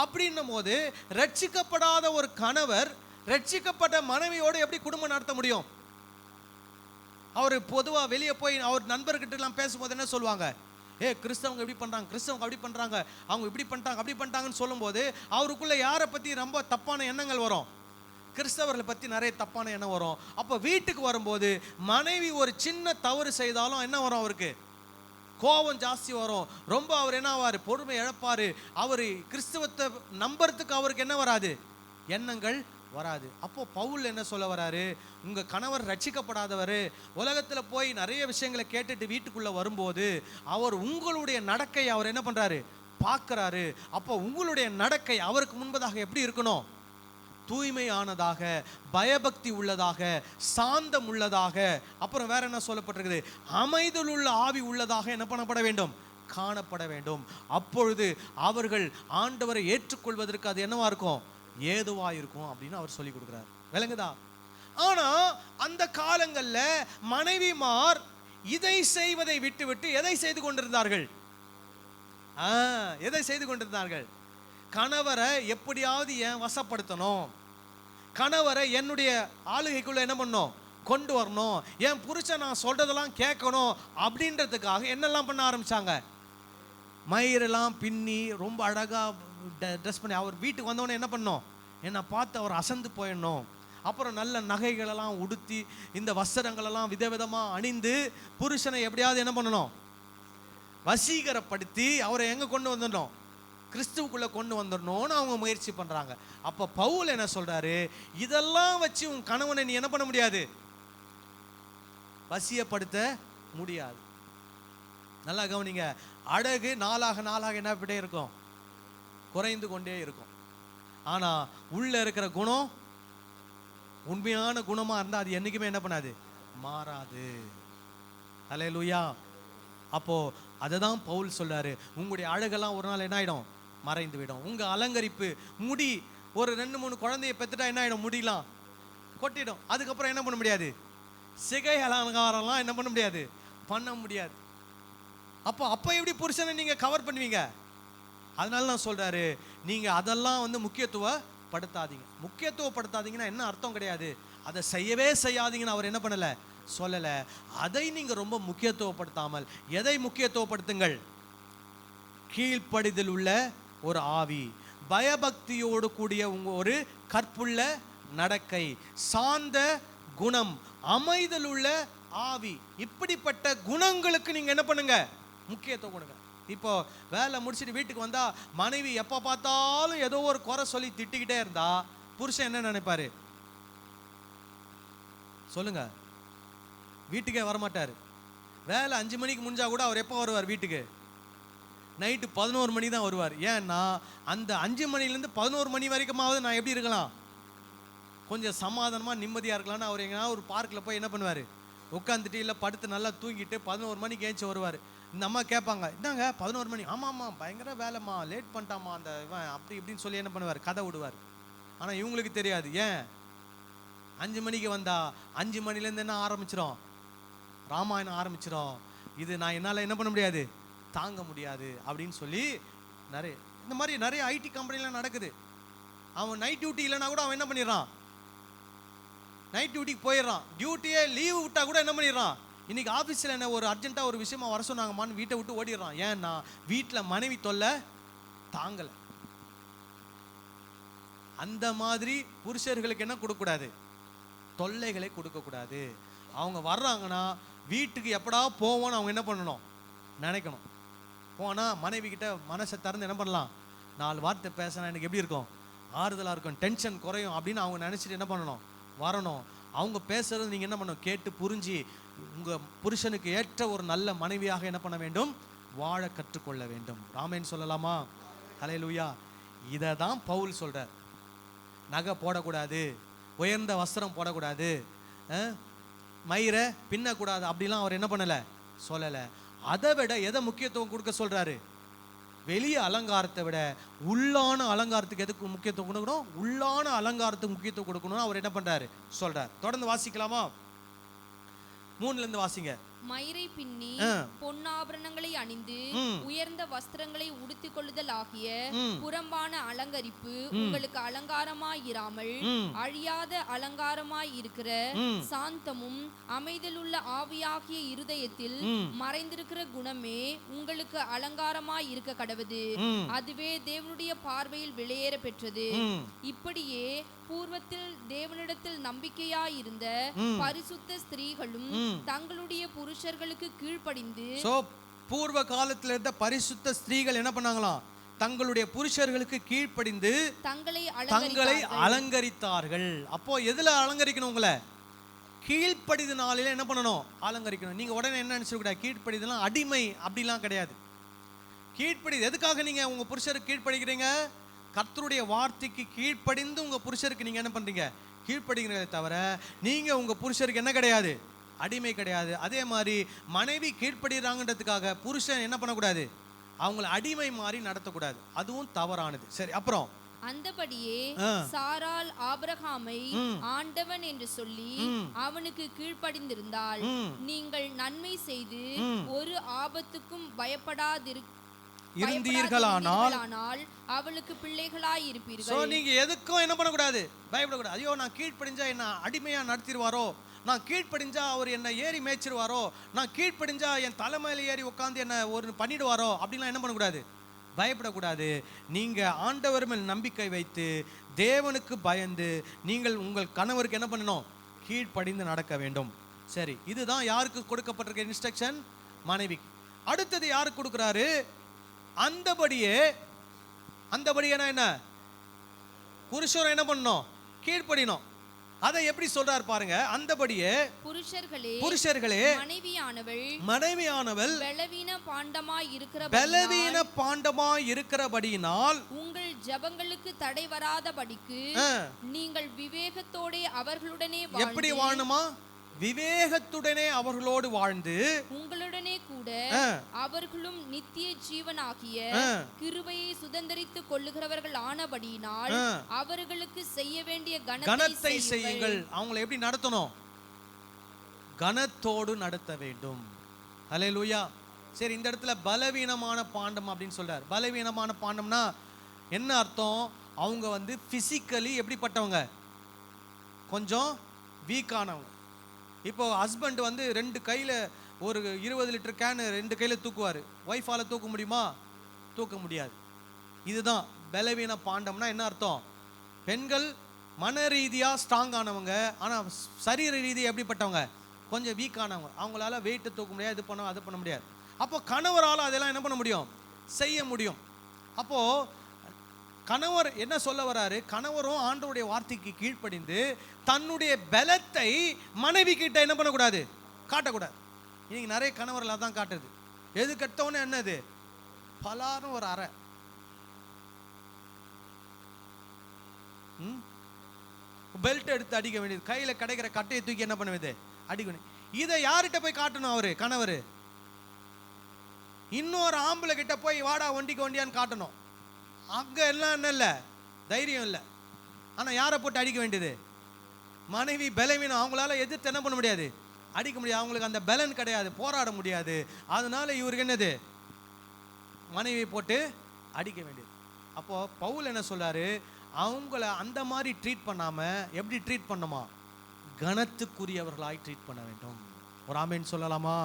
அப்படின்னும் போது ரட்சிக்கப்படாத ஒரு கணவர் ரட்சிக்கப்பட்ட மனைவியோடு எப்படி குடும்பம் நடத்த முடியும்? அவர் பொதுவாக வெளியே போய் அவர் நண்பர்கிட்ட எல்லாம் பேசும்போது என்ன சொல்லுவாங்க, கிறிஸ்தவங்க இப்படி பண்றாங்க, கிறிஸ்தவங்க அப்படி பண்றாங்க, அவங்க இப்படி பண்ணிட்டாங்க அப்படி பண்ணிட்டாங்கன்னு சொல்லும்போது அவருக்குள்ள யாரை பத்தி ரொம்ப தப்பான எண்ணங்கள் வரும்? கிறிஸ்தவர்களை பத்தி நிறைய தப்பான எண்ணம் வரும். அப்ப வீட்டுக்கு வரும்போது மனைவி ஒரு சின்ன தவறு செய்தாலும் என்ன வரும்? அவருக்கு கோபம் ஜாஸ்தி வரும். ரொம்ப அவர் என்ன ஆவாரு? பொறுமை இழப்பாரு. அவர் கிறிஸ்தவத்தை நம்புறதுக்கு அவருக்கு என்ன வராது? எண்ணங்கள் வராது. அப்போ பவுல் என்ன சொல்ல வராரு? உங்க கணவர் ரட்சிக்கப்படாதவர், உலகத்துல போய் நிறைய விஷயங்களை கேட்டுட்டு வீட்டுக்குள்ள வரும்போது அவர் உங்களுடைய நடக்கை அவர் என்ன பண்றாரு? பார்க்கறாரு. அப்போ உங்களுடைய நடக்கை அவருக்கு முன்பதாக எப்படி இருக்கணும்? தூய்மையானதாக, பயபக்தி உள்ளதாக, சாந்தம் உள்ளதாக, அப்புறம் வேற என்ன சொல்லப்பட்டிருக்குது? அமைதல் உள்ள ஆவி உள்ளதாக என்ன பண்ணப்பட வேண்டும்? காணப்பட வேண்டும். அப்பொழுது அவர்கள் ஆண்டவரை ஏற்றுக்கொள்வதற்கு அது என்னவா இருக்கும்? ஏதுவா இருக்கும் அப்படின்னு அவர் சொல்லி கொடுக்கிறார். விளங்குதா? ஆனா அந்த காலங்கள்ல மனைவிமார் இதை செய்வதை விட்டுவிட்டு எதை செய்து கொண்டிருந்தார்கள்? எதை செய்து கொண்டிருந்தார்கள்? கணவரை எப்படியாவது ஏன் வசப்படுத்தணும், கணவரை என்னுடைய ஆளுகைக்குள்ள என்ன பண்ணணும்? கொண்டு வரணும், என் புருஷன் நான் சொல்றதெல்லாம் கேட்கணும் அப்படின்றதுக்காக என்னெல்லாம் பண்ண ஆரம்பிச்சாங்க? மயிரெல்லாம் பின்னி ரொம்ப அழகா ட்ரெஸ் பண்ணி அவர் வீட்டுக்கு வந்தவொடனே என்ன பண்ணணும்? என்னை பார்த்து அவர் அசந்து போயிடணும். அப்புறம் நல்ல நகைகளெல்லாம் உடுத்தி இந்த வஸ்திரங்களெல்லாம் விதவிதமாக அணிந்து புருஷனை எப்படியாவது என்ன பண்ணணும்? வசீகரப்படுத்தி அவரை எங்கே கொண்டு வந்துடணும்? கிறிஸ்துவுக்குள்ளே கொண்டு வந்துடணும்னு அவங்க முயற்சி பண்ணுறாங்க. அப்போ பவுல் என்ன சொல்கிறாரு? இதெல்லாம் வச்சு உன் கணவனை நீ என்ன பண்ண முடியாது? வசியப்படுத்த முடியாது. நல்லா கவனிங்க. அழகு நாளாக நாளாக என்ன பண்ணிட்டே இருக்கும்? குறைந்து கொண்டே இருக்கும். ஆனால் உள்ள இருக்கிற குணம் உண்மையான குணமாக இருந்தால் அது என்றைக்குமே என்ன பண்ணாது? மாறாது. அல்லேலூயா. அப்போ அதை தான் பவுல் சொல்றாரு. உங்களுடைய அழகெல்லாம் ஒரு நாள் என்ன ஆகிடும்? மறைந்து விடும். உங்கள் அலங்கரிப்பு முடி ஒரு 2-3 குழந்தைய பெற்றுட்டா என்ன ஆகிடும்? முடியலாம் கொட்டிடும். அதுக்கப்புறம் என்ன பண்ண முடியாது? சிகை அலங்காரம்லாம் என்ன பண்ண முடியாது? பண்ண முடியாது. அப்போ எப்படி புருஷனை நீங்கள் கவர் பண்ணுவீங்க? அதனால நான் சொல்கிறாரு, நீங்கள் அதெல்லாம் முக்கியத்துவப்படுத்தாதீங்க. முக்கியத்துவப்படுத்தாதீங்கன்னா என்ன அர்த்தம் கிடையாது, அதை செய்யவே செய்யாதீங்கன்னு அவர் என்ன பண்ணலை? சொல்லலை. அதை நீங்கள் ரொம்ப முக்கியத்துவப்படுத்தாமல் எதை முக்கியத்துவப்படுத்துங்கள்? கீழ்ப்படிதல் உள்ள ஒரு ஆவி, பயபக்தியோடு கூடிய ஒரு கற்புள்ள நடக்கை, சாந்த குணம், அமைதல் உள்ள ஆவி, இப்படிப்பட்ட குணங்களுக்கு நீங்கள் என்ன பண்ணுங்க? முக்கியத்துவம் கொடுங்க. இப்போ வேலை முடிச்சுட்டு வீட்டுக்கு வந்தா மனைவி எப்போ பார்த்தாலும் ஏதோ ஒரு குறை சொல்லி திட்டிக்கிட்டே இருந்தா புருஷன் என்ன நினைப்பாரு? சொல்லுங்க. வீட்டுக்கே வரமாட்டார். வேலை 5 மணிக்கு முடிஞ்சா கூட அவர் எப்போ வருவார் வீட்டுக்கு? நைட்டு 11 மணி தான் வருவார். ஏன்னா அந்த 5 மணிலேருந்து 11 மணி வரைக்குமாவது நான் எப்படி இருக்கலாம்? கொஞ்சம் சமாதானமாக நிம்மதியாக இருக்கலாம்னு அவர் எங்கன்னா ஒரு பார்க்கில் போய் என்ன பண்ணுவார்? உட்காந்துட்டு இல்லை படுத்து நல்லா தூங்கிட்டு 11 மணிக்கு ஏஞ்சி வருவார். இந்த அம்மா கேட்பாங்க, என்னங்க 11 மணி? ஆமாம்மா பயங்கர வேலைம்மா, லேட் பண்ணிட்டாம்மா அந்த இவன் அப்படி இப்படின்னு சொல்லி என்ன பண்ணுவார்? கதை விடுவார். ஆனால் இவங்களுக்கு தெரியாது. ஏன் 5 மணிக்கு வந்தா 5 மணிலேருந்து என்ன ஆரம்பிச்சிடும்? ராமாயணம் ஆரம்பிச்சிடும். இது நான் என்னால் என்ன பண்ண முடியாது, தாங்க முடியாது அப்படின்னு சொல்லி இந்த மாதிரி நிறைய ஐடி கம்பெனிலாம் நடக்குது. அவன் நைட் டியூட்டி இல்லைன்னா கூட அவன் என்ன பண்ணிடுறான்? நைட் டியூட்டிக்கு போயிடுறான். டியூட்டியே லீவு விட்டா கூட என்ன பண்ணிடுறான்? இன்னைக்கு ஆஃபீஸில் என்ன ஒரு அர்ஜென்ட்டாக ஒரு விஷயமா வர சொன்னாங்கம்மான்னு வீட்டை விட்டு ஓடிடுறான். ஏன்னா வீட்டில் மனைவி தொல்லை தாங்கலை. அந்த மாதிரி புருஷர்களுக்கு என்ன கொடுக்கக்கூடாது? தொல்லைகளை கொடுக்கக்கூடாது. அவங்க வர்றாங்கன்னா வீட்டுக்கு எப்படா போவோன்னு அவங்க என்ன பண்ணணும்? நினைக்கணும். போனால் மனைவி கிட்ட மனசை திறந்து என்ன பண்ணலாம்? 4 வார்த்தை பேசினா எனக்கு எப்படி இருக்கும்? ஆறுதலாக இருக்கும், டென்ஷன் குறையும் அப்படின்னு அவங்க நினச்சிட்டு என்ன பண்ணணும்? வரணும். அவங்க பேசுறது நீங்கள் என்ன பண்ணணும்? கேட்டு புரிஞ்சு உங்கள் புருஷனுக்கு ஏற்ற ஒரு நல்ல மனைவியாக என்ன பண்ண வேண்டும்? வாழ கற்றுக்கொள்ள வேண்டும். ராமேன் சொல்லலாமா? ஹல்லேலூயா. இதை தான் பவுல் சொல்கிறார். நகை போடக்கூடாது, உயர்ந்த வஸ்திரம் போடக்கூடாது, மயிரை பின்னக்கூடாது அப்படிலாம் அவர் என்ன பண்ணலை? சொல்லலை. அதை விட எதை முக்கியத்துவம் கொடுக்க சொல்கிறாரு? வெளிய அலங்காரத்தை விட உள்ளான அலங்காரத்துக்கு எதுக்கு முக்கியத்துவம் கொடுக்கணும்? உள்ளான அலங்காரத்துக்கு முக்கியத்துவம் கொடுக்கணும்னு அவர் என்ன பண்ணுறாரு? சொல்கிறார். தொடர்ந்து வாசிக்கலாமா? 3லேருந்து வாசிங்க. மயிரை பின்னி பொன்னாபரணங்களை அணிந்து உயர்ந்த வஸ்திரங்களை உடுத்திக் கொள்ளுதல் ஆகிய புறம்பான அலங்கரிப்பு உங்களுக்கு அலங்காரமாயிராமல் அழியாத அலங்காரமாய் இருக்கிற சாந்தமும் அமைதலுள்ள ஆவியாகிய இருதயத்தில் மறைந்திருக்கிற குணமே உங்களுக்கு அலங்காரமாய் இருக்க கடவுது. அதுவே தேவனுடைய பார்வையில் விலையேற பெற்றது. இப்படியே பூர்வத்தில் தேவனிடத்தில் நம்பிக்கையாயிருந்த பரிசுத்த ஸ்திரீகளும் தங்களுடைய புருஷர்களுக்கு கீழ்ப்படிந்து, பூர்வ காலத்தில் இருந்த பரிசுத்த ஸ்திரீகள் என்ன பண்ணாங்களாம்? தங்களுடைய புருஷர்களுக்கு கீழ்ப்படிந்து தங்களை அலங்கரித்தார்கள். அப்போ எதுல அலங்கரிக்கணும்? உங்களை கீழ்ப்படிதனால என்ன பண்ணணும்? அலங்கரிக்கணும். நீங்க உடனே என்ன நினைச்சிருக்க, கீழ்ப்படிதெல்லாம் அடிமை அப்படிலாம் கிடையாது. கீழ்ப்படிது எதுக்காக நீங்க உங்க புருஷருக்கு கீழ்ப்படிக்கிறீங்க? கர்த்தருடைய வார்த்தைக்கு கீழ்ப்படிந்து உங்க புருஷருக்கு நீங்க என்ன பண்றீங்க? கீழ்ப்படிக்கிறதை தவிர நீங்க உங்க புருஷருக்கு என்ன கிடையாது? அடிமை கிடையாது. அதே மாதிரி மனைவி கீழ்ப்படுகிறாங்கன்றதுக்காக புருஷன் என்ன பண்ணக்கூடாது? அவங்கள அடிமை மாதிரி நடத்தக்கூடாது. அதுவும் தவறானது. சரி, அப்புறம் அந்தபடியே சாராள் ஆபிரகாமை ஆண்டவன் என்று சொல்லி அவனுக்கு கீழ்ப்படிந்திருந்தால் நீங்கள் நன்மை செய்து ஒரு ஆபத்துக்கும் இருந்தீர்களானால் அவளுக்கு பிள்ளைகளாய் இருப்பீர்கள். நீங்க எதுக்கும் என்ன பண்ணக்கூடாது? பயப்படக்கூடாது. ஐயோ, நான் கீழ்ப்படிஞ்சா என்ன அடிமையா நடத்திடுவாரோ, நான் கீழ்ப்படிஞ்சா அவர் என்ன ஏறி மேய்ச்சிருவாரோ, நான் கீழ்ப்படிஞ்சா என் தலைமையில ஏறி உட்காந்து என்ன ஒரு பண்ணிடுவாரோ அப்படின்லாம் என்ன பண்ணக்கூடாது? பயப்படக்கூடாது. நீங்க ஆண்டவர் மேல் நம்பிக்கை வைத்து தேவனுக்கு பயந்து நீங்கள் உங்கள் கணவருக்கு என்ன பண்ணணும்? கீழ்ப்படிந்து நடக்க வேண்டும். சரி, இதுதான் யாருக்கு கொடுக்கப்பட்டிருக்க இன்ஸ்ட்ரக்ஷன்? மனைவிக்கு. அடுத்தது யாருக்கு கொடுக்கிறாரு? அந்தபடியே என்ன? புருஷர் என்ன பண்ணணும்? கீழ்ப்படினோம். அதை எப்படி சொல்றார் பாருங்க. அந்தபடியே புருஷர்களே மனைவியானவள் பலவீன பாண்டமாய் இருக்கிறபடியினால் உங்கள் ஜெபங்களுக்கு தடை வராதபடிக்கு நீங்கள் விவேகத்தோடே அவர்களுடனே எப்படி வாழணுமா? விவேகத்துடனே அவர்களோடு வாழ்ந்து உங்களுடனே கூட அவர்களும் நித்திய ஜீவனாகிய கிருபையை சுதந்தரித்துக் கொள்ளுகிறவர்கள் ஆனபடியினால் அவர்களுக்கு செய்ய வேண்டிய கனத்தை செய்யுங்கள். அவங்களை எப்படி நடத்தணும்? கனத்தோடு நடத்த வேண்டும். ஹல்லேலூயா. சரி, இந்த இடத்துல பலவீனமான பாண்டம் அப்படின்னு சொல்றார். பலவீனமான பாண்டம்னா என்ன அர்த்தம்? அவங்க பிசிக்கலி எப்படிப்பட்டவங்க? கொஞ்சம் வீக்கானவங்க. இப்போ ஹஸ்பண்ட் 2 கையில் ஒரு 20 லிட்டர் கேனு 2 கையில் தூக்குவார். ஒய்ஃபால் தூக்க முடியுமா? தூக்க முடியாது. இதுதான் பலவீன பாண்டம்னா என்ன அர்த்தம்? பெண்கள் மன ரீதியாக ஸ்ட்ராங் ஆனவங்க, ஆனால் சரீர ரீதியாக எப்படிப்பட்டவங்க? கொஞ்சம் வீக்கானவங்க. அவங்களால வெயிட்டு தூக்க முடியாது, இது பண்ண அது பண்ண முடியாது. அப்போ கணவரால் அதெல்லாம் என்ன பண்ண முடியும்? செய்ய முடியும். அப்போது கணவர் என்ன சொல்ல வராரு? கணவரும் ஆண்டவருடைய வார்த்தைக்கு கீழ்ப்படிந்து தன்னுடைய பலத்தை மனைவி கிட்ட என்ன பண்ணக்கூடாது? காட்டக்கூடாது. இன்னைக்கு நிறைய கணவர்கள் அதான் காட்டுறது. எது கட்டவொன்னே என்னது? பலாரும் ஒரு அறை. பெல்ட் எடுத்து அடிக்க வேண்டியது. கையில் கிடைக்கிற கட்டையை தூக்கி என்ன பண்ண வேண்டியது? அடிக்க வேண்டியது. இதை யார்கிட்ட போய் காட்டணும்? அவரு கணவர் இன்னொரு ஆம்பளை கிட்ட போய் வாடா ஒண்டிக்கு ஒண்டியான்னு காட்டணும். அங்க எல்லாம் என்ன இல்லை? தைரியம் இல்லை. ஆனால் யாரை போட்டு அடிக்க வேண்டியது? மனைவி பலவீனம். அவங்களால எதிர்த்து என்ன பண்ண முடியாது? அடிக்க முடியாது. அவங்களுக்கு அந்த பலன் கிடையாது, போராட முடியாது. அதனால இவருக்கு என்னது? மனைவியை போட்டு அடிக்க வேண்டியது. அப்போ பவுல் என்ன சொல்றாரு? அவங்கள அந்த மாதிரி ட்ரீட் பண்ணாம எப்படி ட்ரீட் பண்ணுமா? கனத்துக்குரியவர்களாய் ட்ரீட் பண்ண வேண்டும். ஒரு ஆமென் சொல்லலாமா?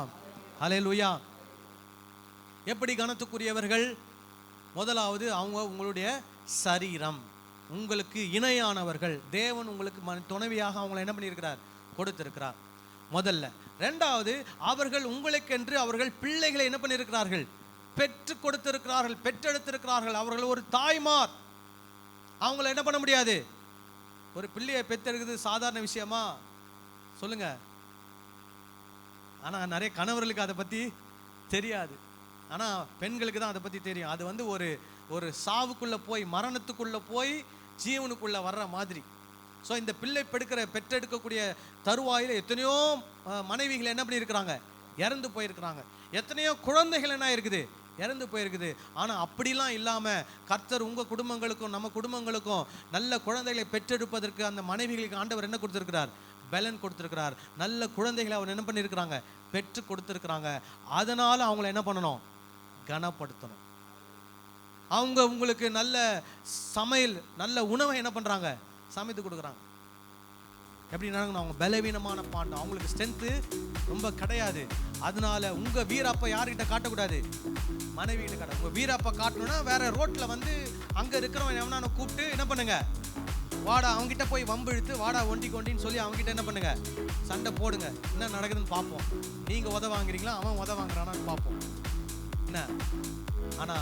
ஹல்லேலூயா. எப்படி கனத்துக்குரியவர்கள்? முதலாவது அவங்க உங்களுடைய சரீரம், உங்களுக்கு இணையானவர்கள். தேவன் உங்களுக்கு துணைவியாக அவங்களை என்ன பண்ணியிருக்கிறார்? கொடுத்திருக்கிறார் முதல்ல. ரெண்டாவது, அவர்கள் உங்களுக்கென்று அவர்கள் பிள்ளைகளை என்ன பண்ணியிருக்கிறார்கள்? பெற்று கொடுத்திருக்கிறார்கள், பெற்றெடுத்திருக்கிறார்கள். அவர்கள் ஒரு தாய்மார். அவங்கள என்ன பண்ண முடியாது? ஒரு பிள்ளையை பெற்றெடுக்கிறது சாதாரண விஷயமா? சொல்லுங்க. ஆனால் நிறைய கணவர்களுக்கு அதை பற்றி தெரியாது. ஆனால் பெண்களுக்கு தான் அதை பற்றி தெரியும். அது ஒரு சாவுக்குள்ளே போய் மரணத்துக்குள்ளே போய் ஜீவனுக்குள்ளே வர்ற மாதிரி. ஸோ இந்த பிள்ளை பெற்றெடுக்கக்கூடிய தருவாயில் எத்தனையோ மனைவிகள் என்ன பண்ணியிருக்கிறாங்க? இறந்து போயிருக்கிறாங்க. எத்தனையோ குழந்தைகள் என்ன இருக்குது? இறந்து போயிருக்குது. ஆனால் அப்படிலாம் இல்லாமல் கர்த்தர் உங்கள் குடும்பங்களுக்கும் நம்ம குடும்பங்களுக்கும் நல்ல குழந்தைகளை பெற்றெடுப்பதற்கு அந்த மனைவிகளுக்கு ஆண்டவர் என்ன கொடுத்துருக்கிறார்? பலன் கொடுத்திருக்கிறார். நல்ல குழந்தைகளை அவர் என்ன பண்ணியிருக்கிறாங்க, பெற்று கொடுத்திருக்கிறாங்க. அதனால அவங்கள என்ன பண்ணணும், கனப்படுத்தணும். அவங்க உங்களுக்கு நல்ல சமையல், நல்ல உணவை என்ன பண்றாங்க, சமைத்து கொடுக்குறாங்க. எப்படி நடக்கணும், அவங்க பலவீனமான பாண்டம், அவங்களுக்கு ஸ்ட்ரென்த்து ரொம்ப கிடையாது. அதனால உங்க வீரப்ப யார்கிட்ட காட்டக்கூடாது, மனைவி கிட்ட காட்ட. உங்க வீரப்ப காட்டணும்னா வேற ரோட்ல வந்து அங்க இருக்கிறவன் எவனான கூப்பிட்டு என்ன பண்ணுங்க, வாடா அவங்ககிட்ட போய் வம்பு இழுத்து வாடா ஒண்டின்னு சொல்லி அவங்ககிட்ட என்ன பண்ணுங்க, சண்டை போடுங்க. என்ன நடக்குதுன்னு பார்ப்போம். நீங்க உத வாங்குறீங்களா, அவன் உத வாங்குறானான்னு பார்ப்போம். என்ன ஆனா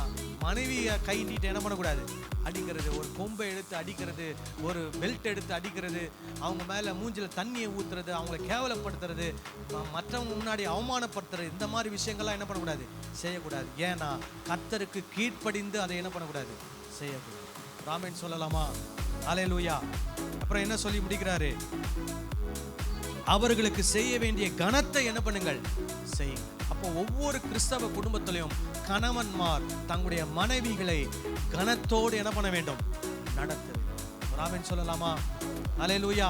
மனைவியை கை நீட்டு என்ன பண்ணக்கூடாது, அடிக்கிறது, ஒரு கொம்பை எடுத்து அடிக்கிறது, ஒரு பெல்ட் எடுத்து அடிக்கிறது, அவங்க மேல மூஞ்சில தண்ணியை ஊத்துறது, அவங்களை கேவலப்படுத்துறது, மற்றவங்க முன்னாடி அவமானப்படுத்துறது, இந்த மாதிரி விஷயங்கள்லாம் என்ன பண்ணக்கூடாது, செய்யக்கூடாது. ஏன்னா கர்த்தருக்கு கீழ்ப்படிந்து அதை என்ன பண்ணக்கூடாது, செய்யக்கூடாது. ராமன் சொல்லலாமா? அல்லேலூயா. அப்புறம் என்ன சொல்லி முடிக்கிறாரு, அவர்களுக்கு செய்ய வேண்டிய கனத்தை என்ன பண்ணுங்கள், செய்யுங்கள். அப்போ ஒவ்வொரு கிறிஸ்தவ குடும்பத்திலையும் கணவன்மார் தங்களுடைய மனைவிகளை கனத்தோடு என்ன பண்ண வேண்டும், நடத்த வேண்டும். ஆமென் சொல்லலாமா? அல்லேலூயா.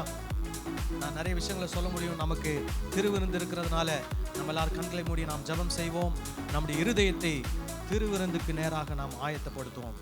நான் நிறைய விஷயங்களை சொல்ல முடியும். நமக்கு திருவிருந்து இருக்கிறதுனால நம்ம எல்லாரும் கண்களை மூடி நாம் ஜெபம் செய்வோம். நம்முடைய இருதயத்தை திருவிருந்துக்கு நேராக நாம் ஆயத்தப்படுத்துவோம்.